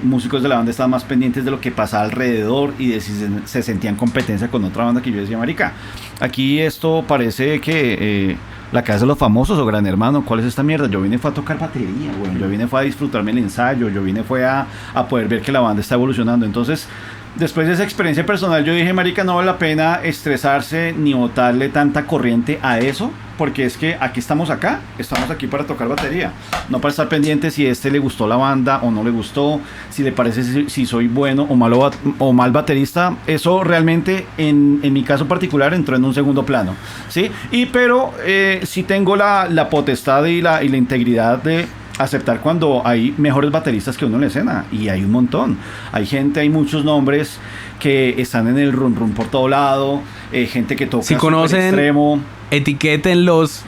músicos de la banda estaban más pendientes de lo que pasaba alrededor y de si se sentían competencia con otra banda, que yo decía, marica, aquí esto parece que la casa de los famosos o Gran Hermano, ¿cuál es esta mierda? Yo vine fue a tocar batería, bueno, yo vine fue a disfrutarme el ensayo, yo vine fue a poder ver que la banda está evolucionando. Entonces, después de esa experiencia personal, yo dije, marica, no vale la pena estresarse ni botarle tanta corriente a eso, porque es que estamos aquí para tocar batería, no para estar pendiente si le gustó la banda o no le gustó, si le parece si soy bueno o mal baterista. Eso realmente en mi caso particular entró en un segundo plano, ¿sí? Pero sí tengo la potestad y la integridad de aceptar cuando hay mejores bateristas que uno en la escena, y hay un montón. Hay muchos nombres que están en el run run por todo lado, gente que toca si conocen extremo, etiquétenlos,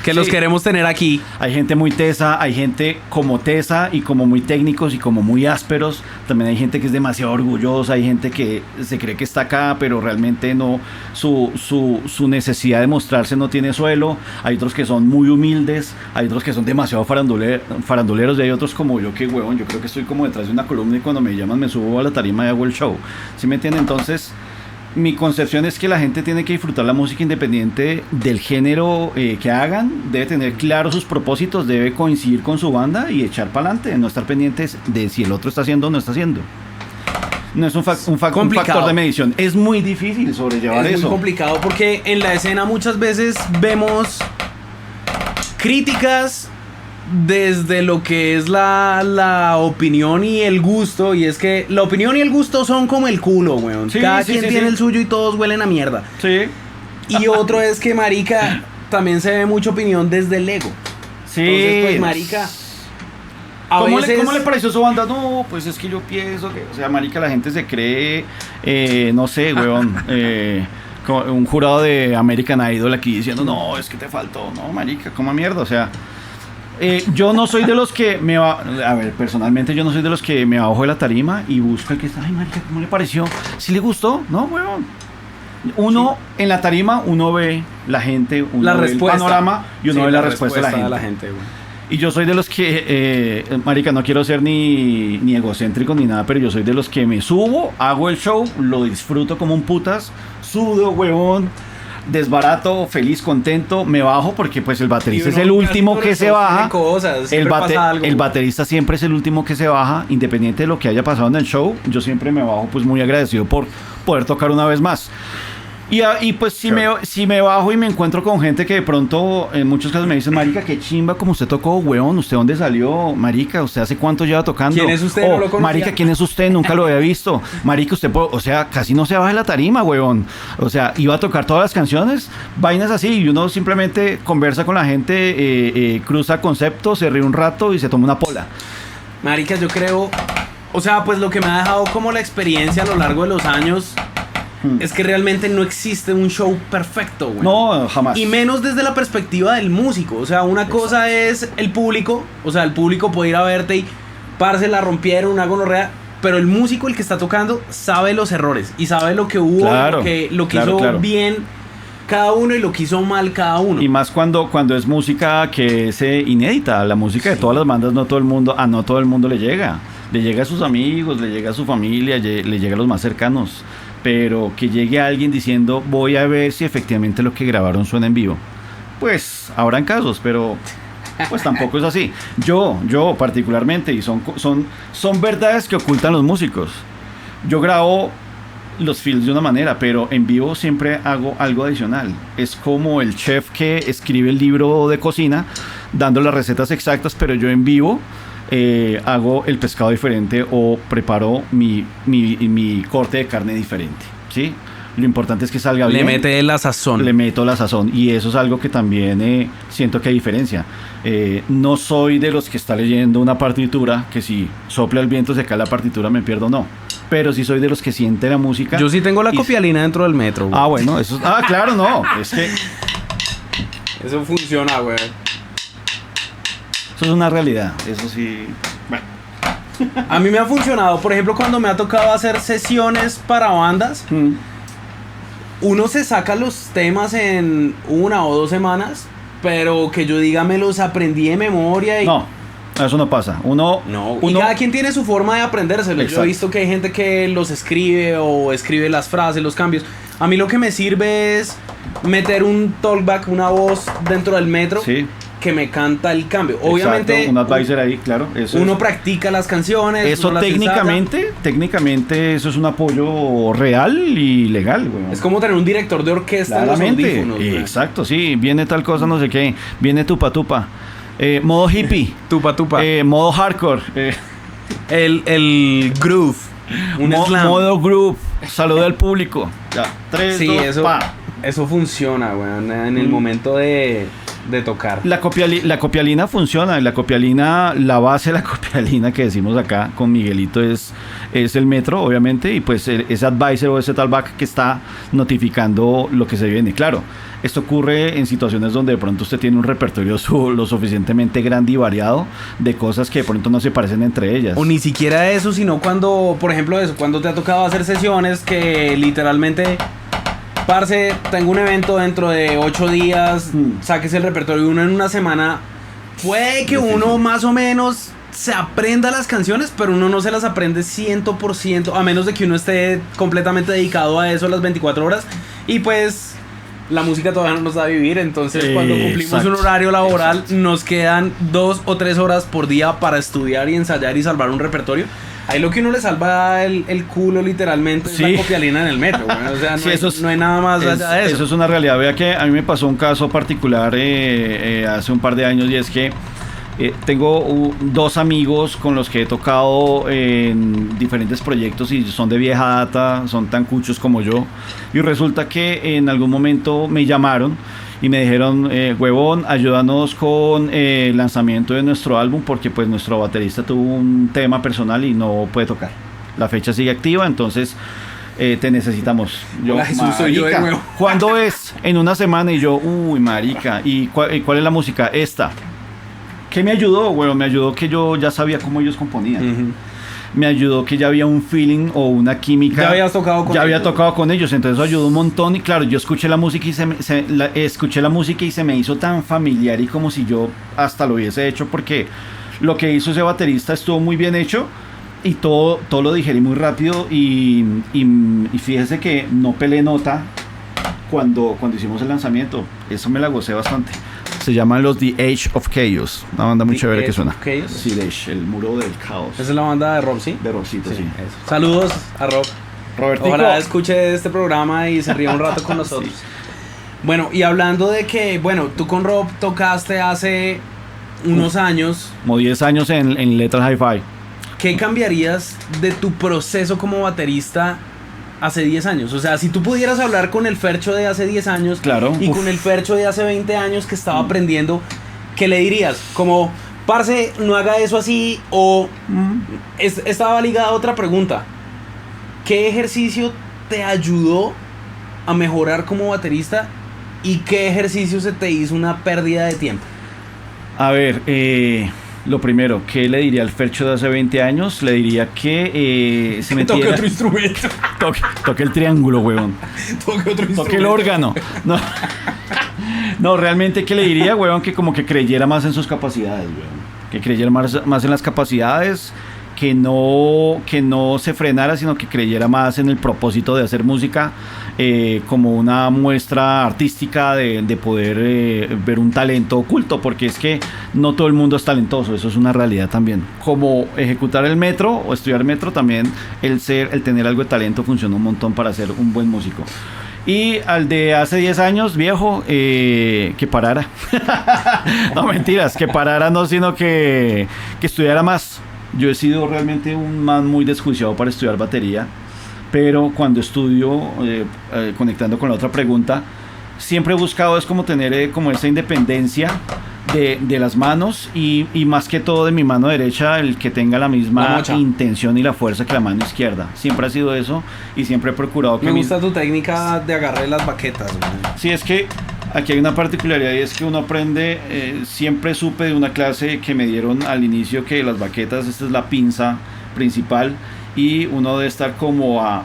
que sí, los queremos tener aquí. Hay gente muy tesa, hay gente como tesa y como muy técnicos y como muy ásperos. También hay gente que es demasiado orgullosa, hay gente que se cree que está acá, pero realmente no, su necesidad de mostrarse no tiene suelo. Hay otros que son muy humildes, hay otros que son demasiado faranduleros, y hay otros como yo, que huevón, yo creo que estoy como detrás de una columna y cuando me llaman me subo a la tarima y hago el show. ¿Sí me entienden? Entonces, mi concepción es que la gente tiene que disfrutar la música independiente del género que hagan, debe tener claros sus propósitos, debe coincidir con su banda y echar para adelante, no estar pendientes de si el otro está haciendo o no está haciendo. No es un factor de medición, es muy difícil sobrellevar eso. Es muy complicado porque en la escena muchas veces vemos críticas desde lo que es la opinión y el gusto, y es que la opinión y el gusto son como el culo, weón. Sí, cada quien tiene el suyo y todos huelen a mierda. Sí. Y otro es que, marica, también se ve mucha opinión desde el ego. Sí. Entonces, pues, marica, ¿Cómo le pareció su banda? No, pues es que yo pienso que, o sea, marica, la gente se cree, no sé, weón, un jurado de American Idol aquí diciendo, no, es que te faltó, no, marica, ¿cómo mierda? O sea, yo no soy de los que personalmente yo no soy de los que me bajo de la tarima y busco el que está, ay, marica, ¿cómo le pareció? ¿Sí le gustó? No, weón. Uno, sí, en la tarima, uno ve la gente, uno ve el panorama y uno ve la respuesta de la gente. Y yo soy de los que, marica, no quiero ser ni egocéntrico ni nada, pero yo soy de los que me subo, hago el show, lo disfruto como un putas, sudo, huevón, desbarato, feliz, contento, me bajo porque pues el baterista es el último que se baja. El baterista siempre es el último que se baja, independiente de lo que haya pasado en el show. Yo siempre me bajo pues muy agradecido por poder tocar una vez más. Y pues Claro. si me bajo y me encuentro con gente que de pronto en muchos casos me dicen, marica, qué chimba como usted tocó, weón, ¿usted dónde salió? Marica, ¿usted hace cuánto lleva tocando? ¿Quién es usted? O, No lo conocía. marica, ¿quién es usted? Nunca lo había visto. Marica, o sea, casi no se baja de la tarima, weón. O sea, iba a tocar todas las canciones, vainas así, y uno simplemente conversa con la gente, cruza conceptos, se ríe un rato y se toma una pola. Marica, yo creo, o sea, pues lo que me ha dejado como la experiencia a lo largo de los años es que realmente no existe un show perfecto, güey. No, jamás. Y menos desde la perspectiva del músico. O sea, una cosa es el público. O sea, el público puede ir a verte y parce, la rompieron, una gonorrea. Pero el músico, el que está tocando, sabe los errores. Y sabe lo que hubo, Claro, lo que claro, hizo claro. bien cada uno y lo que hizo mal cada uno. Y más cuando es música que es inédita. La música de todas las bandas, no todo el mundo le llega. Le llega a sus amigos, le llega a su familia, le llega a los más cercanos. Pero que llegue alguien diciendo, voy a ver si efectivamente lo que grabaron suena en vivo. Pues habrán casos, pero pues tampoco es así. Yo particularmente, y son verdades que ocultan los músicos. Yo grabo los films de una manera, pero en vivo siempre hago algo adicional. Es como el chef que escribe el libro de cocina, dando las recetas exactas, pero yo en vivo hago el pescado diferente o preparo mi corte de carne diferente, ¿sí? Lo importante es que salga bien. Le mete la sazón. Le meto la sazón, y eso es algo que también siento que hay diferencia. No soy de los que está leyendo una partitura que si sopla el viento se cae la partitura, me pierdo, no. Pero sí soy de los que siente la música. Yo sí tengo la copialina dentro del metro, güey. Ah, bueno, eso claro, no. Es que Eso funciona, güey. eso es una realidad. Eso sí. Bueno. A mí me ha funcionado, por ejemplo, cuando me ha tocado hacer sesiones para bandas, uno se saca los temas en 1 o 2 semanas, pero que yo diga me los aprendí de memoria y... No, eso no pasa. Y cada quien tiene su forma de aprendérselos. Yo he visto que hay gente que los escribe o escribe las frases, los cambios. A mí lo que me sirve es meter un talkback, una voz dentro del metro. Sí. Que me canta el cambio. Obviamente, un advisor ahí, claro. Uno practica las canciones. Eso uno las técnicamente, eso es un apoyo real y legal, güey. Es como tener un director de orquesta en los Claramente. audífonos. güey. Exacto, sí. Viene tal cosa, no sé qué. Viene tupa tupa. Modo hippie. Tupa tupa. Modo hardcore. El groove. Un slam. Modo groove. Saluda al público. Ya. 3, Sí, 2, eso, pa. eso funciona, güey, en el momento de tocar. La copialina funciona. La copialina, la base de la copialina que decimos acá con Miguelito es el metro, obviamente, y pues ese advisor o ese talkback que está notificando lo que se viene. Claro, esto ocurre en situaciones donde de pronto usted tiene un repertorio lo suficientemente grande y variado de cosas que de pronto no se parecen entre ellas. O ni siquiera eso, sino cuando, por ejemplo, cuando te ha tocado hacer sesiones que literalmente... Parce, tengo un evento dentro de 8 días, sáquese el repertorio, uno en una semana. Puede que uno más o menos se aprenda las canciones, pero uno no se las aprende 100%, a menos de que uno esté completamente dedicado a eso las 24 horas. Y pues la música todavía no nos da a vivir, entonces cuando cumplimos un horario laboral nos quedan 2 o 3 horas por día para estudiar y ensayar y salvar un repertorio. Ahí lo que uno le salva el culo literalmente es la copialina en el metro, güey. O sea, no hay nada más allá de eso. Eso es una realidad. Vea que a mí me pasó un caso particular hace un par de años, y es que tengo 2 amigos con los que he tocado en diferentes proyectos y son de vieja data, son tan cuchos como yo, y resulta que en algún momento me llamaron y me dijeron, huevón, ayúdanos con el lanzamiento de nuestro álbum, porque pues nuestro baterista tuvo un tema personal y no puede tocar. La fecha sigue activa, entonces te necesitamos. Yo, Hola, Jesús, soy yo de nuevo. ¿Cuándo es? En una semana. Y yo, uy, marica, ¿y cuál es la música? Esta. ¿Qué me ayudó? Bueno, me ayudó que yo ya sabía cómo ellos componían. Me ayudó que ya había un feeling o una química. Ya habías tocado con ellos. Ya había tocado con ellos, entonces eso ayudó un montón. Y claro, yo escuché la música y escuché la música y se me hizo tan familiar y como si yo hasta lo hubiese hecho, porque lo que hizo ese baterista estuvo muy bien hecho y todo lo digerí muy rápido. Y fíjese que no peleé nota cuando hicimos el lanzamiento. Eso me la gocé bastante. Se llaman los The Age of Chaos. Una banda muy chévere que suena. Chaos. Sí, The Age, el muro del caos. Esa es la banda de Rob, ¿sí? De Roxito, sí. Eso. Saludos a Rob. Robertico. Ojalá escuche este programa y se ría un rato con nosotros. Sí. Bueno, y hablando de que, bueno, tú con Rob tocaste hace unos años. Como 10 años en Letras Hi-Fi. ¿Qué cambiarías de tu proceso como baterista hace 10 años? O sea, si tú pudieras hablar con el Fercho de hace 10 años, claro, y con el Fercho de hace 20 años que estaba aprendiendo, ¿qué le dirías? Como, parce, no haga eso así, o estaba ligada a otra pregunta. ¿Qué ejercicio te ayudó a mejorar como baterista y qué ejercicio se te hizo una pérdida de tiempo? A ver, lo primero, ¿qué le diría al Fercho de hace 20 años? Le diría que se metiera... Toque otro instrumento. Toque el triángulo, huevón. Toque otro instrumento. Toque el órgano. No, realmente, ¿qué le diría, huevón? Que como que creyera más en sus capacidades, huevón. Que creyera más en las capacidades, que no se frenara, sino que creyera más en el propósito de hacer música como una muestra artística de poder ver un talento oculto, porque es que no todo el mundo es talentoso, eso es una realidad también. Como ejecutar el metro o estudiar metro, también el tener algo de talento funciona un montón para ser un buen músico. Y al de hace 10 años, viejo, que parara. No, mentiras, que parara no, sino que estudiara más. Yo he sido realmente un man muy desjuiciado para estudiar batería, pero cuando estudio, conectando con la otra pregunta, siempre he buscado es como tener como esa independencia de las manos y más que todo de mi mano derecha, el que tenga la misma intención y la fuerza que la mano izquierda. Siempre ha sido eso y siempre he procurado que... Me gusta tu técnica de agarrar las baquetas, güey. Sí, es que aquí hay una particularidad y es que uno aprende, siempre supe de una clase que me dieron al inicio que las baquetas, esta es la pinza principal y uno debe estar como a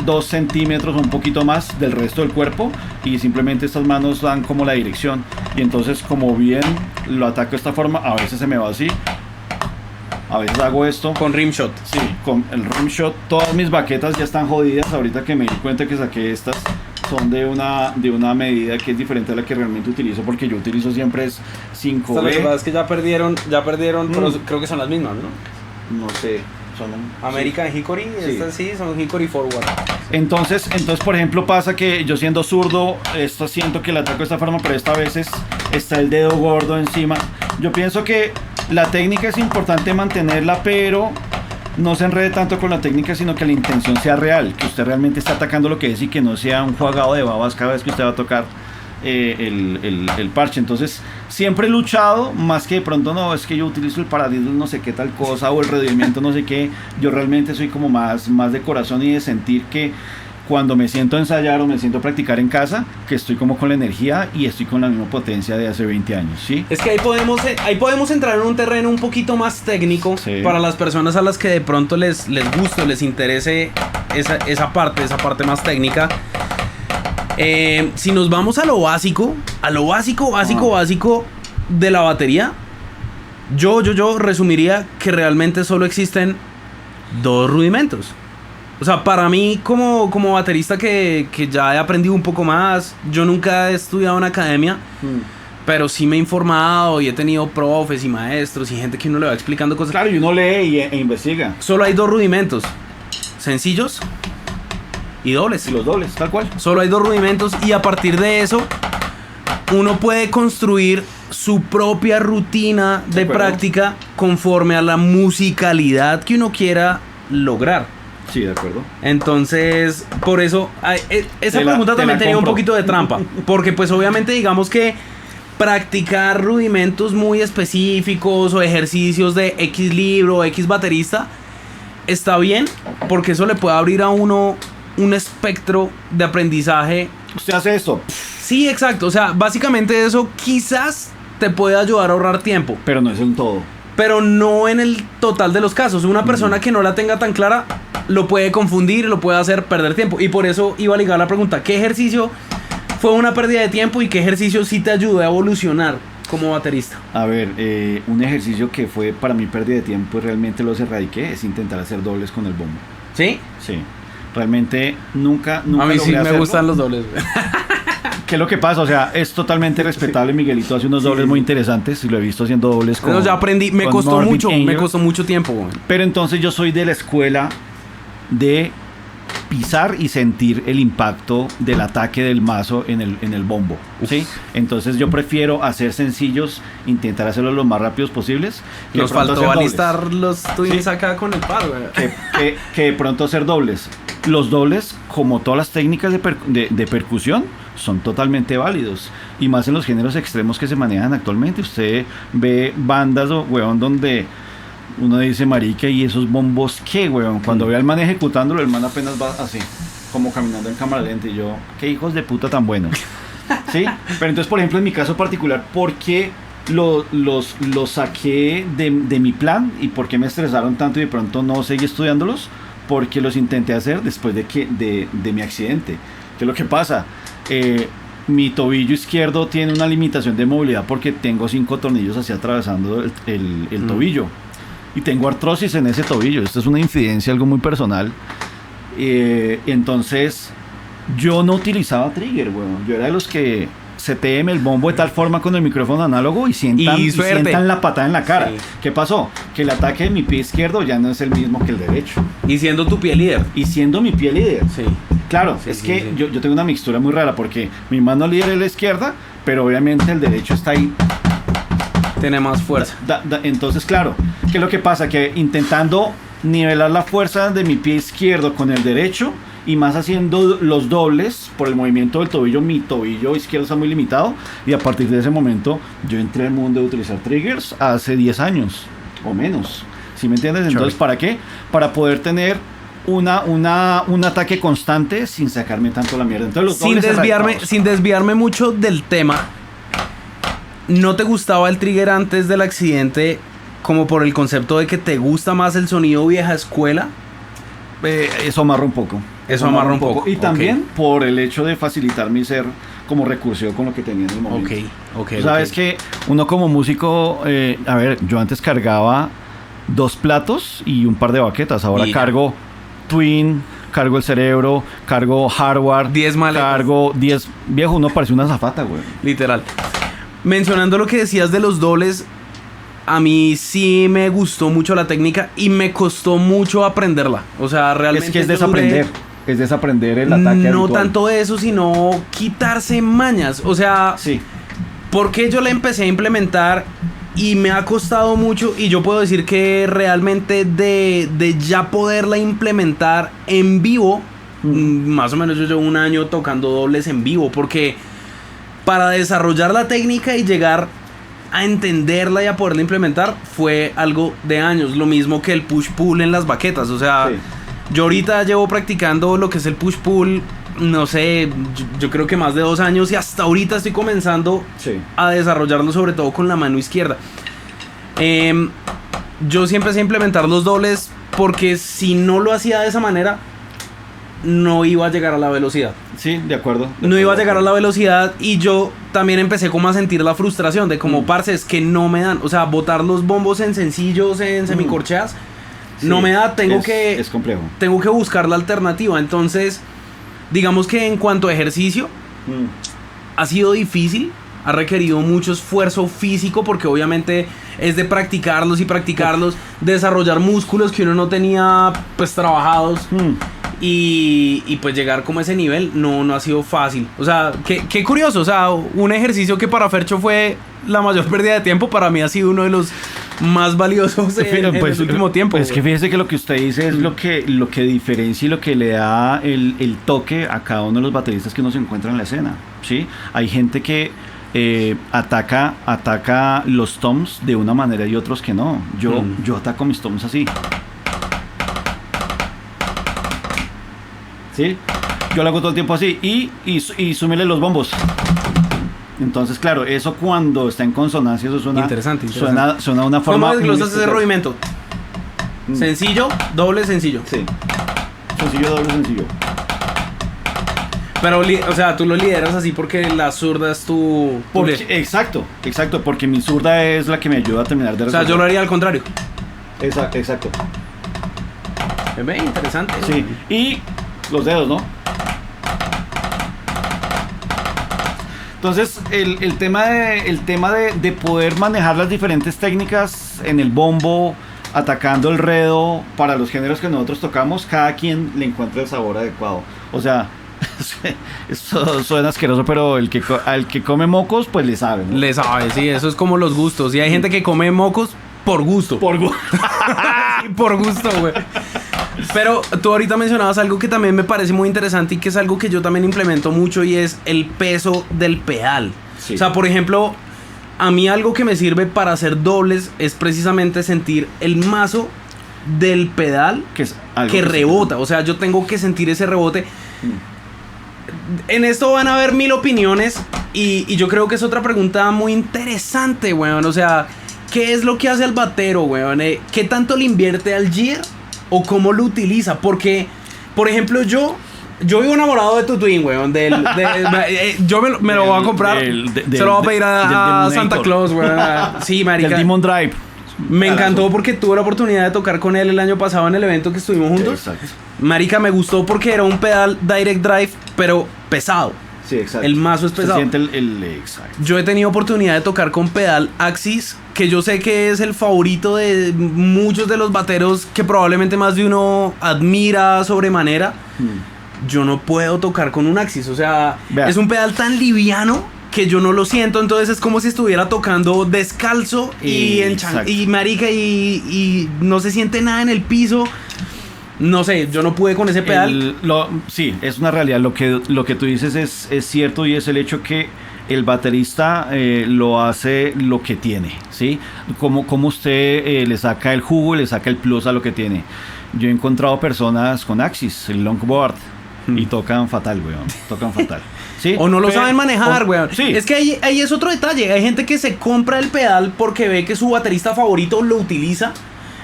2 centímetros o un poquito más del resto del cuerpo y simplemente estas manos dan como la dirección y entonces como bien lo ataco de esta forma, a veces se me va así, a veces hago esto con rimshot. Sí, con el rimshot. Todas mis baquetas ya están jodidas ahorita que me di cuenta que saqué estas. Son de una medida que es diferente a la que realmente utilizo, porque yo utilizo siempre es 5B. La verdad es que ya perdieron, pero creo que son las mismas, ¿no? No sé, son American Hickory, sí. Estas sí son Hickory Forward. Entonces, por ejemplo, pasa que yo siendo zurdo, esto siento que la ataco de esta forma, pero esta vez está el dedo gordo encima. Yo pienso que la técnica es importante mantenerla, pero no se enrede tanto con la técnica, sino que la intención sea real, que usted realmente está atacando lo que es y que no sea un jugado de babas cada vez que usted va a tocar el parche. Entonces siempre he luchado, más que de pronto no, es que yo utilizo el paradiddle no sé qué tal cosa o el redimiento no sé qué. Yo realmente soy como más de corazón y de sentir que cuando me siento a ensayar o me siento a practicar en casa, que estoy como con la energía y estoy con la misma potencia de hace 20 años, ¿sí? Es que ahí podemos entrar en un terreno un poquito más técnico, sí, para las personas a las que de pronto les guste, les interese esa parte más técnica. Si nos vamos a lo básico de la batería, yo resumiría que realmente solo existen 2 rudimentos. O sea, para mí como baterista que ya he aprendido un poco más, yo nunca he estudiado en academia, pero sí me he informado y he tenido profes y maestros y gente que uno le va explicando cosas. Claro, y uno lee e investiga. Solo hay 2 rudimentos, sencillos y dobles. Y los dobles, tal cual. Solo hay 2 rudimentos y a partir de eso uno puede construir su propia rutina de práctica conforme a la musicalidad que uno quiera lograr. Sí, de acuerdo. Entonces, por eso, esa pregunta también tenía un poquito de trampa. Porque pues obviamente digamos que practicar rudimentos muy específicos o ejercicios de X libro o X baterista está bien, porque eso le puede abrir a uno un espectro de aprendizaje. ¿Usted hace eso? Sí, exacto. O sea, básicamente eso quizás te puede ayudar a ahorrar tiempo. Pero no es un todo. Pero no en el total de los casos. Una persona que no la tenga tan clara lo puede confundir, lo puede hacer perder tiempo. Y por eso iba a ligar la pregunta: ¿qué ejercicio fue una pérdida de tiempo y qué ejercicio sí te ayudó a evolucionar como baterista? A ver, un ejercicio que fue para mí pérdida de tiempo y realmente los erradiqué es intentar hacer dobles con el bombo. ¿Sí? Sí. Realmente nunca a mí sí me gustan los dobles. ¿Qué es lo que pasa? O sea, es totalmente respetable. Miguelito hace unos dobles muy interesantes y lo he visto haciendo dobles con... No, ya aprendí, me costó mucho tiempo. Pero entonces yo soy de la escuela de pisar y sentir el impacto del ataque del mazo en el bombo, ¿sí? Entonces yo prefiero hacer sencillos, intentar hacerlos lo más rápidos posibles. Nos faltó alistar los twins, ¿sí? Acá con el par, güey. Que de pronto hacer dobles. Los dobles, como todas las técnicas de percusión, son totalmente válidos. Y más en los géneros extremos que se manejan actualmente. Usted ve bandas, weón, donde uno dice, marica, ¿y esos bombos qué, weón? Cuando ve al man ejecutándolo, el man apenas va así, como caminando en cámara lenta. Y yo, qué hijos de puta tan buenos. ¿Sí? Pero entonces, por ejemplo, en mi caso particular, ¿por qué los saqué de mi plan? ¿Y por qué me estresaron tanto y de pronto no seguí estudiándolos? Porque los intenté hacer después de mi accidente. ¿Qué es lo que pasa? Mi tobillo izquierdo tiene una limitación de movilidad porque tengo 5 tornillos así atravesando el tobillo. Y tengo artrosis en ese tobillo. Esto es una infidencia, algo muy personal. Entonces, yo no utilizaba trigger, weón. Yo era de los que CTM el bombo de tal forma con el micrófono análogo y sientan la patada en la cara. Sí. ¿Qué pasó? Que el ataque de mi pie izquierdo ya no es el mismo que el derecho. Y siendo tu pie líder. Y siendo mi pie líder. Sí. Claro, sí, es que sí. Yo tengo una mixtura muy rara porque mi mano líder es la izquierda, pero obviamente el derecho está ahí. Tiene más fuerza. Entonces, claro, ¿qué es lo que pasa? Que intentando nivelar la fuerza de mi pie izquierdo con el derecho y más haciendo los dobles por el movimiento del tobillo, mi tobillo izquierdo está muy limitado y a partir de ese momento yo entré al mundo de utilizar triggers hace 10 años o menos. ¿Sí me entiendes? Entonces, ¿para qué? Para poder tener un ataque constante sin sacarme tanto la mierda. Entonces, sin desviarme mucho del tema, ¿no te gustaba el trigger antes del accidente como por el concepto de que te gusta más el sonido vieja escuela? Eso amarra un poco. Eso amarra un poco. Y también por el hecho de facilitar mi ser como recursivo con lo que tenía en el momento. Sabes que uno como músico, a ver, yo antes cargaba 2 platos y un par de baquetas. Ahora cargo Twin, cargo el cerebro, cargo hardware, 10 maletas. Cargo 10. Viejo, uno parece una azafata, güey. Literal. Mencionando lo que decías de los dobles, a mí sí me gustó mucho la técnica y me costó mucho aprenderla. O sea, realmente es que es desaprender. Es desaprender el ataque no habitual. Tanto eso, sino quitarse mañas. O sea, sí. Porque yo la empecé a implementar y me ha costado mucho. Y yo puedo decir que realmente de ya poderla implementar en vivo, más o menos yo llevo un año tocando dobles en vivo. Porque para desarrollar la técnica y llegar a entenderla y a poderla implementar fue algo de años. Lo mismo que el push-pull en las baquetas. O sea, sí. Yo ahorita llevo practicando lo que es el push-pull, no sé, yo creo que más de 2 años y hasta ahorita estoy comenzando a desarrollarlo, sobre todo con la mano izquierda. Yo sí empecé a implementar los dobles porque si no lo hacía de esa manera, no iba a llegar a la velocidad. Sí, de acuerdo. No iba a llegar a la velocidad y yo también empecé como a sentir la frustración de como, parce, es que no me dan. O sea, botar los bombos en sencillos, en semicorcheas, no me da, es complejo. Tengo que buscar la alternativa. Entonces, digamos que en cuanto a ejercicio, ha sido difícil, ha requerido mucho esfuerzo físico porque obviamente es de practicarlos y practicarlos, desarrollar músculos que uno no tenía pues trabajados. Y pues llegar como a ese nivel no ha sido fácil. O sea, qué curioso. O sea, un ejercicio que para Fercho fue la mayor pérdida de tiempo, para mí ha sido uno de los más valiosos en el último tiempo. Pues que fíjese que lo que usted dice es lo que diferencia y lo que le da el toque a cada uno de los bateristas que uno se encuentra en la escena, ¿sí? Hay gente que ataca los toms de una manera y otros que no. Yo ataco mis toms así. ¿Sí? Yo lo hago todo el tiempo así y súmele los bombos. Entonces, claro, eso cuando está en consonancia, eso suena interesante. Suena de una forma. ¿Cómo desglosas ese movimiento? Sencillo, doble, sencillo. Sí. Sencillo, doble, sencillo. Pero, o sea, tú lo lideras así porque la zurda es tu... Exacto, porque mi zurda es la que me ayuda a terminar de resolver. O sea, yo lo haría al contrario. Exacto. Es bien interesante. Sí, y los dedos, ¿no? Entonces, el tema de poder manejar las diferentes técnicas en el bombo, atacando el redo para los géneros que nosotros tocamos, cada quien le encuentra el sabor adecuado. O sea, eso suena asqueroso, pero al que come mocos, pues le sabe, ¿no? Le sabe, sí, eso es como los gustos. Y hay gente que come mocos por gusto. Por gusto. Sí, por gusto, güey. Pero tú ahorita mencionabas algo que también me parece muy interesante y que es algo que yo también implemento mucho y es el peso del pedal. Sí. O sea, por ejemplo, a mí algo que me sirve para hacer dobles es precisamente sentir el mazo del pedal Que es algo que que rebota. O sea, yo tengo que sentir ese rebote. En esto van a haber 1000 opiniones y yo creo que es otra pregunta muy interesante, weón. O sea, ¿qué es lo que hace el batero, weón? ¿Qué tanto le invierte al gear o cómo lo utiliza? Porque, por ejemplo, yo vivo enamorado de tu Twin, weón. Yo me lo voy a comprar. Se lo voy a pedir a Santa Claus, weón. Sí, marica. Del Demon Drive. Me encantó porque tuve la oportunidad de tocar con él el año pasado en el evento que estuvimos juntos. Exacto. Marica, me gustó porque era un pedal direct drive, pero pesado. Sí, exacto. El mazo es pesado. Se siente exacto. Yo he tenido oportunidad de tocar con pedal Axis, que yo sé que es el favorito de muchos de los bateros que probablemente más de uno admira sobremanera. Yo no puedo tocar con un Axis, o sea, Vea. es un pedal tan liviano que yo no lo siento, entonces es como si estuviera tocando descalzo y marica y no se siente nada en el piso. No sé, yo no pude con ese pedal. Sí, es una realidad. Lo que tú dices es cierto y es el hecho que el baterista lo hace lo que tiene, ¿sí? Como usted le saca el jugo y le saca el plus a lo que tiene. Yo he encontrado personas con Axis, el longboard, y tocan fatal, weón. Tocan fatal. ¿Sí? O no lo saben manejar, weón. Sí. Es que ahí es otro detalle. Hay gente que se compra el pedal porque ve que su baterista favorito lo utiliza.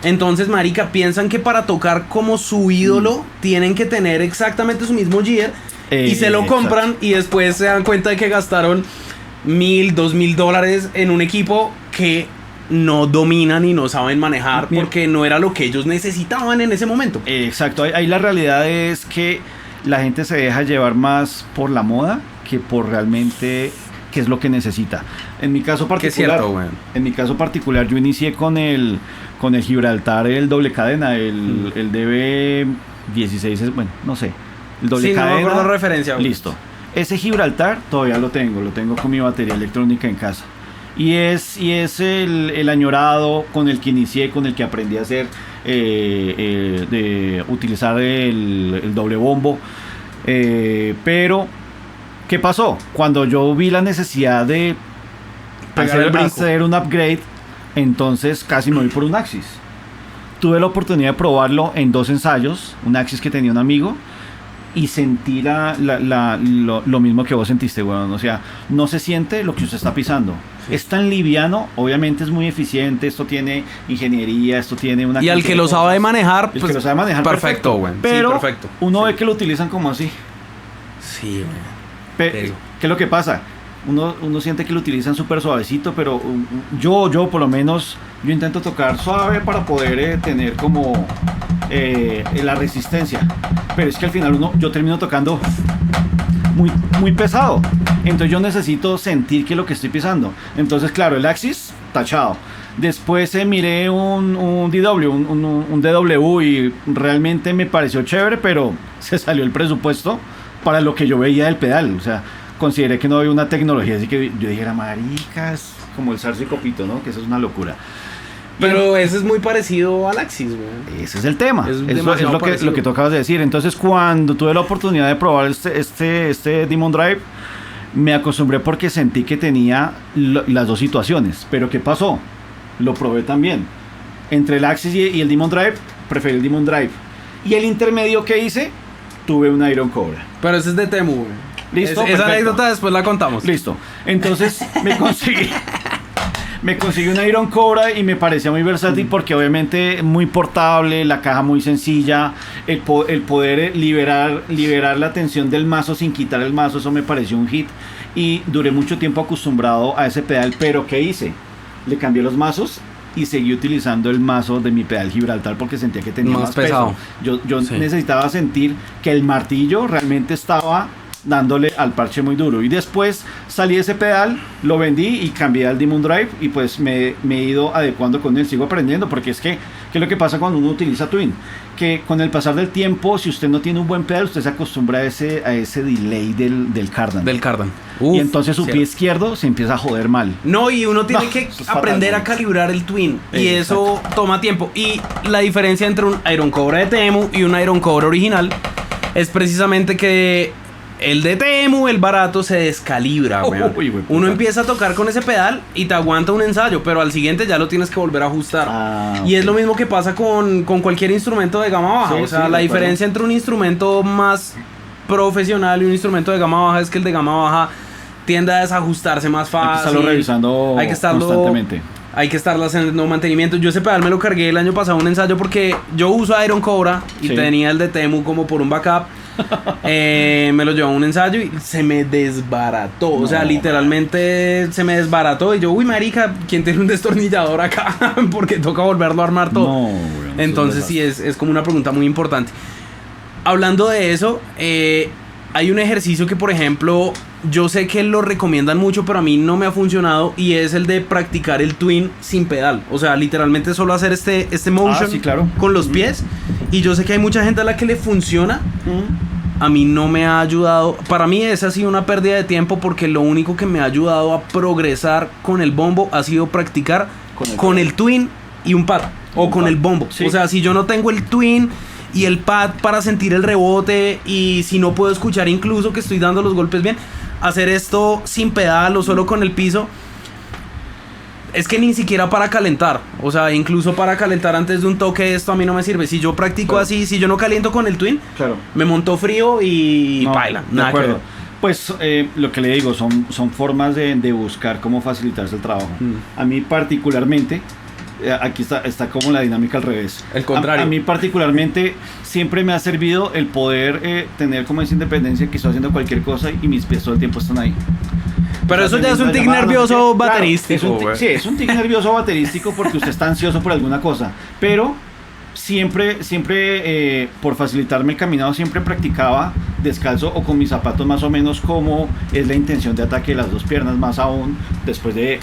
Entonces, marica, piensan que para tocar como su ídolo tienen que tener exactamente su mismo gear y se lo compran y después se dan cuenta de que gastaron $1,000, $2,000 en un equipo que no dominan y no saben manejar porque no era lo que ellos necesitaban en ese momento. Exacto. Ahí la realidad es que la gente se deja llevar más por la moda que por realmente qué es lo que necesita. En mi caso particular, cierto, en mi caso particular yo inicié con el Gibraltar, el doble cadena, el DB16, bueno, no sé, el doble cadena. No me acuerdo referencia. Güey. Listo. Ese Gibraltar todavía lo tengo con mi batería electrónica en casa. Y es el añorado con el que inicié, con el que aprendí a hacer, de utilizar el doble bombo. Pero, ¿qué pasó? Cuando yo vi la necesidad de hacer un upgrade, entonces casi me voy por un Axis. Tuve la oportunidad de probarlo en 2 ensayos, un Axis que tenía un amigo, y sentí lo mismo que vos sentiste, weón. O sea, no se siente lo que usted está pisando. Sí. Es tan liviano, obviamente es muy eficiente, esto tiene ingeniería, esto tiene una... Y al que lo sabe manejar, pues, que lo sabe manejar, perfecto, güey. Pero sí, perfecto. Uno ve que lo utilizan como así. Sí, güey. ¿Qué es lo que pasa? Uno siente que lo utilizan súper suavecito, pero yo por lo menos, yo intento tocar suave para poder tener como la resistencia. Pero es que al final yo termino tocando muy, muy pesado. Entonces yo necesito sentir que lo que estoy pisando. Entonces, claro, el Axis, tachado. Después miré un DW, un DW y realmente me pareció chévere, pero se salió el presupuesto para lo que yo veía del pedal. O sea, consideré que no había una tecnología así que yo dijera, maricas, como el Sarso y Copito, ¿no? Que eso es una locura. Pero ese es muy parecido al Axis, güey. Ese es el tema. Es lo que tú acabas de decir. Entonces, cuando tuve la oportunidad de probar este Demon Drive, me acostumbré porque sentí que tenía las dos situaciones. Pero ¿qué pasó? Lo probé también. Entre el Axis y el Demon Drive, preferí el Demon Drive. Y el intermedio que hice, tuve un Iron Cobra. Pero ese es de Temu, güey. Listo. Esa anécdota después la contamos. Listo. Entonces me conseguí un Iron Cobra y me parecía muy versátil porque obviamente muy portable, la caja muy sencilla, el poder liberar la tensión del mazo sin quitar el mazo, eso me pareció un hit y duré mucho tiempo acostumbrado a ese pedal, pero ¿qué hice? Le cambié los mazos y seguí utilizando el mazo de mi pedal Gibraltar porque sentía que tenía más pesado. peso. Yo necesitaba sentir que el martillo realmente estaba dándole al parche muy duro. Y después salí de ese pedal, lo vendí y cambié al Demon Drive y pues me he ido adecuando con él, sigo aprendiendo, porque es que, ¿qué es lo que pasa cuando uno utiliza Twin? Que con el pasar del tiempo, si usted no tiene un buen pedal, usted se acostumbra a ese delay del cardan. Del cardan. Y entonces su pie izquierdo se empieza a joder mal. No, y uno tiene que aprender a calibrar el Twin. Y eso toma tiempo. Y la diferencia entre un Iron Cobra de Temu y un Iron Cobra original es precisamente que el de Temu, el barato, se descalibra, uno empieza a tocar con ese pedal y te aguanta un ensayo, pero al siguiente ya lo tienes que volver a ajustar. Y es lo mismo que pasa con cualquier instrumento de gama baja. O sea, la diferencia entre un instrumento más profesional y un instrumento de gama baja es que el de gama baja tiende a desajustarse más fácil. Hay que estarlo revisando constantemente. Hay que estarlo haciendo mantenimiento. Yo ese pedal me lo cargué el año pasado un ensayo porque yo uso Iron Cobra y tenía el de Temu como por un backup. Me lo llevó a un ensayo y se me desbarató. O sea, literalmente se me desbarató. Y yo, uy, marica, ¿quién tiene un destornillador acá? Porque toca volverlo a armar todo. Entonces sí, es como una pregunta muy importante. Hablando de eso, hay un ejercicio que, por ejemplo, yo sé que lo recomiendan mucho, pero a mí no me ha funcionado, y es el de practicar el Twin sin pedal. O sea, literalmente solo hacer este motion con los pies. Y yo sé que hay mucha gente a la que le funciona. A mí no me ha ayudado. Para mí esa ha sido una pérdida de tiempo, porque lo único que me ha ayudado a progresar con el bombo ha sido practicar con el Twin y un pad. O con el bombo. O sea, si yo no tengo el Twin y el pad para sentir el rebote, y si no puedo escuchar incluso que estoy dando los golpes bien, hacer esto sin pedal o solo con el piso, es que ni siquiera para calentar. O sea, incluso para calentar antes de un toque, esto a mí no me sirve. Si yo practico así, si yo no caliento con el Twin, me montó frío y baila. De acuerdo. Pues lo que le digo, son formas de buscar cómo facilitarse el trabajo. A mí particularmente, aquí está como la dinámica al revés. El contrario. A mí particularmente siempre me ha servido el poder tener como esa independencia, que estoy haciendo cualquier cosa y mis pies todo el tiempo están ahí. Pero eso ya es un tic nervioso baterístico. Sí, es un tic nervioso baterístico porque usted está ansioso por alguna cosa. Pero siempre por facilitarme el caminado, siempre practicaba descalzo o con mis zapatos, más o menos como es la intención de ataque de las dos piernas, más aún después de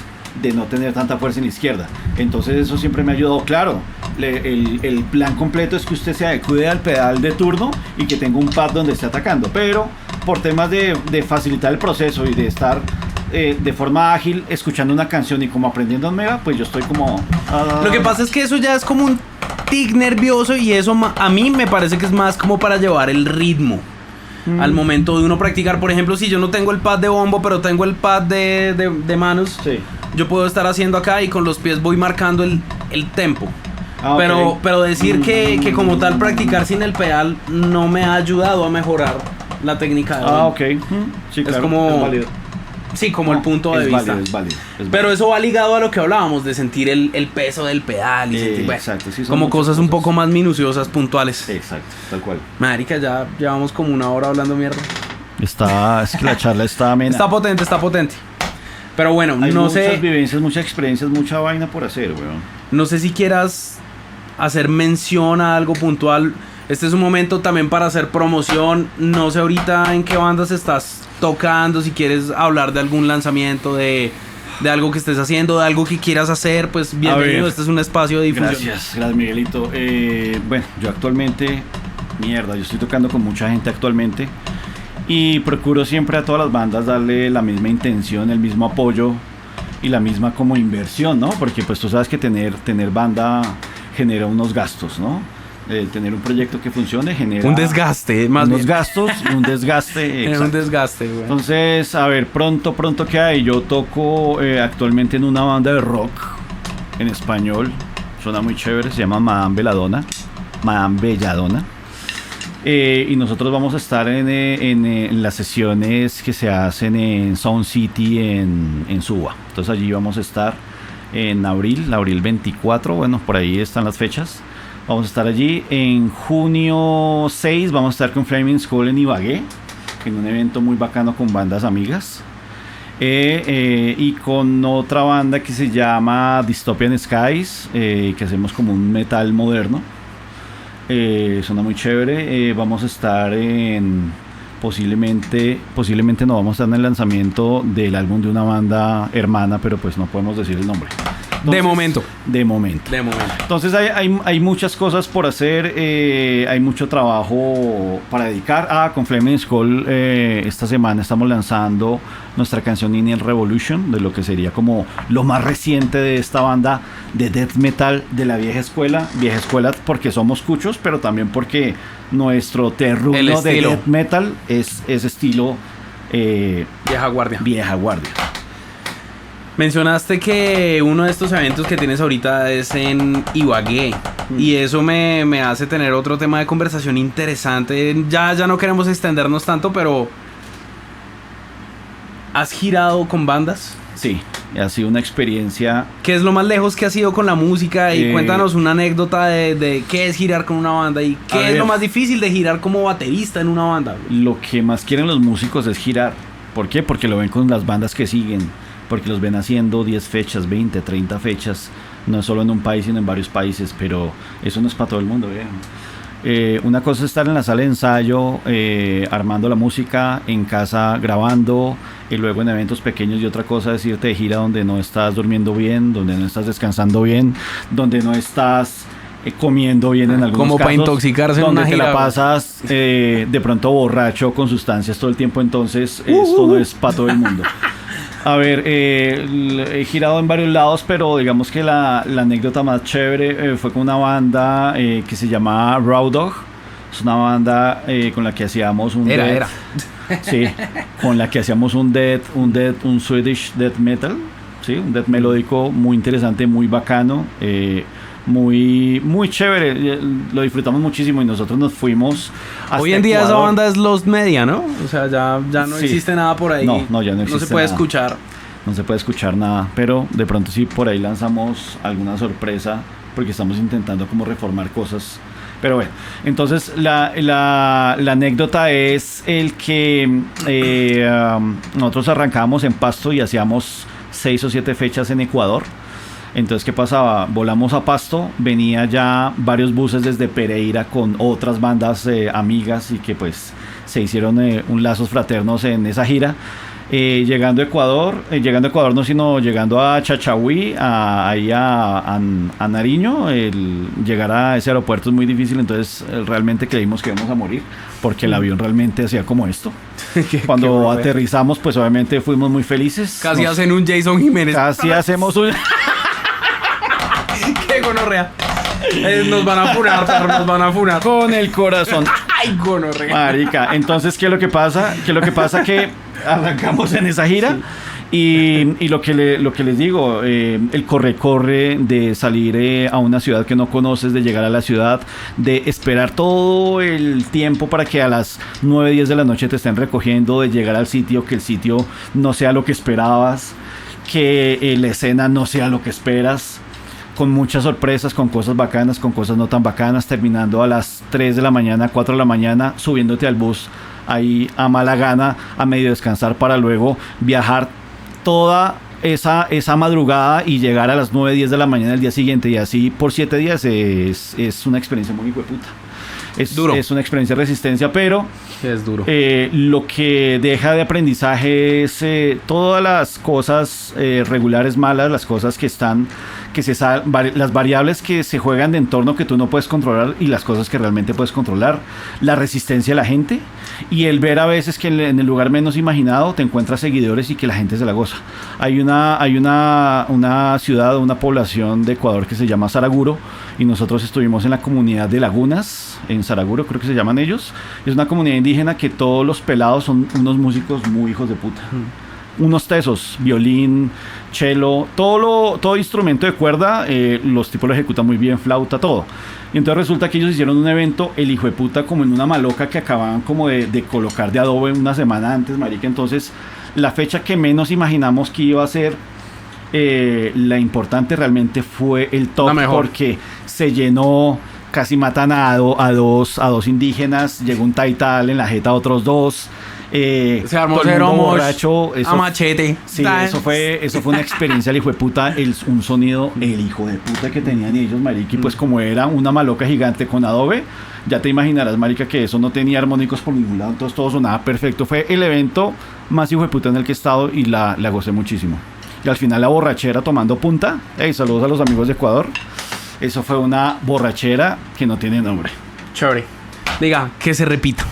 no tener tanta fuerza en la izquierda. Entonces eso siempre me ha ayudado. Claro, el plan completo es que usted se adecue al pedal de turno y que tenga un pad donde esté atacando, pero por temas de facilitar el proceso y de estar de forma ágil escuchando una canción y como aprendiendo en Mega, pues yo estoy como... Lo que pasa es que eso ya es como un tic nervioso, y eso a mí me parece que es más como para llevar el ritmo al momento de uno practicar. Por ejemplo, si yo no tengo el pad de bombo, pero tengo el pad de manos, yo puedo estar haciendo acá y con los pies voy marcando el tempo. Pero decir que como tal practicar sin el pedal no me ha ayudado a mejorar la técnica de bombo. Sí, claro, es como... es válido. Sí, como el punto de vista. Es válido. Pero eso va ligado a lo que hablábamos, de sentir el peso del pedal y sentir, exacto, sí, como cosas un poco más minuciosas, puntuales. Exacto, tal cual. Marica, ya llevamos como una hora hablando mierda. Es que la charla está amena. Está potente. Pero bueno, hay no sé. Muchas vivencias, muchas experiencias, mucha vaina por hacer, weón. No sé si quieras hacer mención a algo puntual. Este es un momento también para hacer promoción. No sé ahorita en qué bandas estás tocando, si quieres hablar de algún lanzamiento, de algo que estés haciendo, de algo que quieras hacer, pues bienvenido. Este es un espacio de difusión. Gracias Miguelito. Bueno, yo actualmente, yo estoy tocando con mucha gente actualmente y procuro siempre a todas las bandas darle la misma intención, el mismo apoyo y la misma como inversión, ¿no? Porque pues tú sabes que tener banda genera unos gastos, ¿no? Tener un proyecto que funcione genera un desgaste, más unos gastos y un desgaste. Un desgaste, güey. Entonces, a ver, pronto que hay, yo toco actualmente en una banda de rock en español, suena muy chévere, se llama Madame Belladona. Y nosotros vamos a estar en las sesiones que se hacen en Sound City en Suba. Entonces allí vamos a estar en abril 24, bueno, por ahí están las fechas. Vamos a estar allí. En junio 6 vamos a estar con Flaming Skull en Ibagué, en un evento muy bacano con bandas amigas. Y con otra banda que se llama Dystopian Skies, que hacemos como un metal moderno. Suena muy chévere. Vamos a estar posiblemente nos vamos a estar en el lanzamiento del álbum de una banda hermana, pero pues no podemos decir el nombre. Entonces, de momento. Entonces hay muchas cosas por hacer, hay mucho trabajo para dedicar. Con Flaming Skull esta semana estamos lanzando nuestra canción Indian Revolution, de lo que sería como lo más reciente de esta banda de death metal de la vieja escuela porque somos cuchos, pero también porque nuestro terruño de death metal es estilo vieja guardia. Mencionaste que uno de estos eventos que tienes ahorita es en Ibagué. Y eso me hace tener otro tema de conversación interesante. Ya no queremos extendernos tanto, pero ¿has girado con bandas? Sí, ha sido una experiencia. ¿Qué es lo más lejos que has ido con la música? Y cuéntanos una anécdota de qué es girar con una banda y qué es lo más difícil de girar como baterista en una banda. Lo que más quieren los músicos es girar. ¿Por qué? Porque lo ven con las bandas que siguen. Porque los ven haciendo 10 fechas, 20, 30 fechas, no solo en un país, sino en varios países, pero eso no es para todo el mundo, una cosa es estar en la sala de ensayo, armando la música, en casa grabando, y luego en eventos pequeños, y otra cosa es irte de gira donde no estás durmiendo bien, donde no estás descansando bien, donde no estás comiendo bien en algunos como casos, para intoxicarse en una gira, te la pasas de pronto borracho con sustancias todo el tiempo, entonces esto no es para todo el mundo. A ver, he girado en varios lados, pero digamos que la anécdota más chévere fue con una banda que se llamaba Raw Dog. Es una banda con la que hacíamos un Era. Sí, con la que hacíamos un Swedish death metal, sí, un death melódico muy interesante, muy bacano, muy chévere, lo disfrutamos muchísimo y nosotros nos fuimos hasta hoy en día Ecuador. Esa banda es Lost Media, ¿no? O sea, ya no existe nada por ahí. No, ya no existe. No se puede nada. escuchar. No se puede escuchar nada, pero de pronto sí por ahí lanzamos alguna sorpresa porque estamos intentando como reformar cosas. Pero bueno, entonces la anécdota es el que nosotros arrancábamos en Pasto y hacíamos 6 o 7 fechas en Ecuador. Entonces, ¿qué pasaba? Volamos a Pasto, venía ya varios buses desde Pereira con otras bandas amigas y que pues se hicieron un lazos fraternos en esa gira. Llegando a Ecuador no, sino llegando a Chachahuí, ahí a Nariño, llegar a ese aeropuerto es muy difícil, entonces realmente creímos que íbamos a morir, porque el avión realmente hacía como esto. Cuando aterrizamos, pues obviamente fuimos muy felices. Casi hacen un Jason Jiménez. Casi hacemos un... ¡Qué gonorrea! Nos van a funar. Con el corazón. ¡Ay, gonorrea! Marica, entonces, ¿qué es lo que pasa? Que arrancamos en esa gira. Sí. Y lo que les digo, el corre de salir a una ciudad que no conoces, de llegar a la ciudad, de esperar todo el tiempo para que a las 9, 10 de la noche te estén recogiendo, de llegar al sitio, que el sitio no sea lo que esperabas, que la escena no sea lo que esperas, con muchas sorpresas, con cosas bacanas, con cosas no tan bacanas, terminando a las 3 de la mañana, 4 de la mañana, subiéndote al bus ahí a mala gana, a medio descansar para luego viajar toda esa madrugada y llegar a las 9, 10 de la mañana del día siguiente, y así por 7 días es una experiencia muy hijueputa. Es duro. Es una experiencia de resistencia, pero es duro. Lo que deja de aprendizaje es todas las cosas regulares malas, las cosas que están, las variables que se juegan de entorno que tú no puedes controlar y las cosas que realmente puedes controlar, la resistencia de la gente y el ver a veces que en el lugar menos imaginado te encuentras seguidores y que la gente se la goza. Hay una ciudad, una población de Ecuador que se llama Saraguro, y nosotros estuvimos en la comunidad de Lagunas, en Saraguro creo que se llaman ellos. Es una comunidad indígena que todos los pelados son unos músicos muy hijos de puta. Unos tesos, violín, cello, todo instrumento de cuerda, los tipos lo ejecutan muy bien, flauta, todo. Y entonces resulta que ellos hicieron un evento, el hijo de puta, como en una maloca que acababan como de colocar de adobe una semana antes, marica. Entonces la fecha que menos imaginamos que iba a ser la importante realmente fue el top, porque se llenó, casi matan a dos indígenas, llegó un taital en la jeta a otros dos. Se armó todo el cero mundo mosh borracho. a machete. Sí, eso fue una experiencia, el hijo de puta, un sonido, el hijo de puta que tenían ellos, marica, y pues como era una maloca gigante con Adobe, ya te imaginarás, marica, que eso no tenía armónicos por ningún lado, entonces todo sonaba perfecto. Fue el evento más hijo de puta en el que he estado y la gocé muchísimo. Y al final la borrachera tomando punta, saludos a los amigos de Ecuador, eso fue una borrachera que no tiene nombre. Chévere. Diga, que se repita.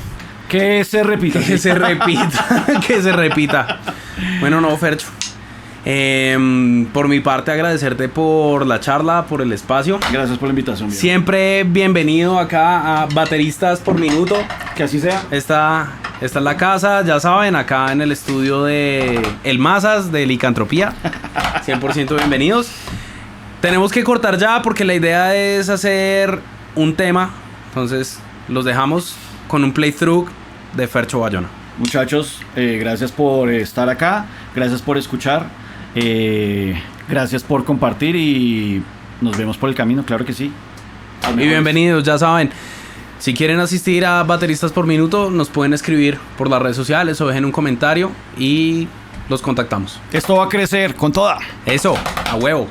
Que se repita. Que se repita. Que se repita. Bueno, no, Fercho. Por mi parte, agradecerte por la charla, por el espacio. Gracias por la invitación. Bien. Siempre bienvenido acá a Bateristas por Minuto. Que así sea. Esta es la casa, ya saben, acá en el estudio de El Mazas, de Licantropía. 100% bienvenidos. Tenemos que cortar ya porque la idea es hacer un tema. Entonces, los dejamos con un playthrough de Fercho Bayona. Muchachos, gracias por estar acá, gracias por escuchar, gracias por compartir y nos vemos por el camino, claro que sí. Y bienvenidos, ya saben, si quieren asistir a Bateristas por Minuto, nos pueden escribir por las redes sociales o dejen un comentario y los contactamos. Esto va a crecer con toda. Eso, a huevo.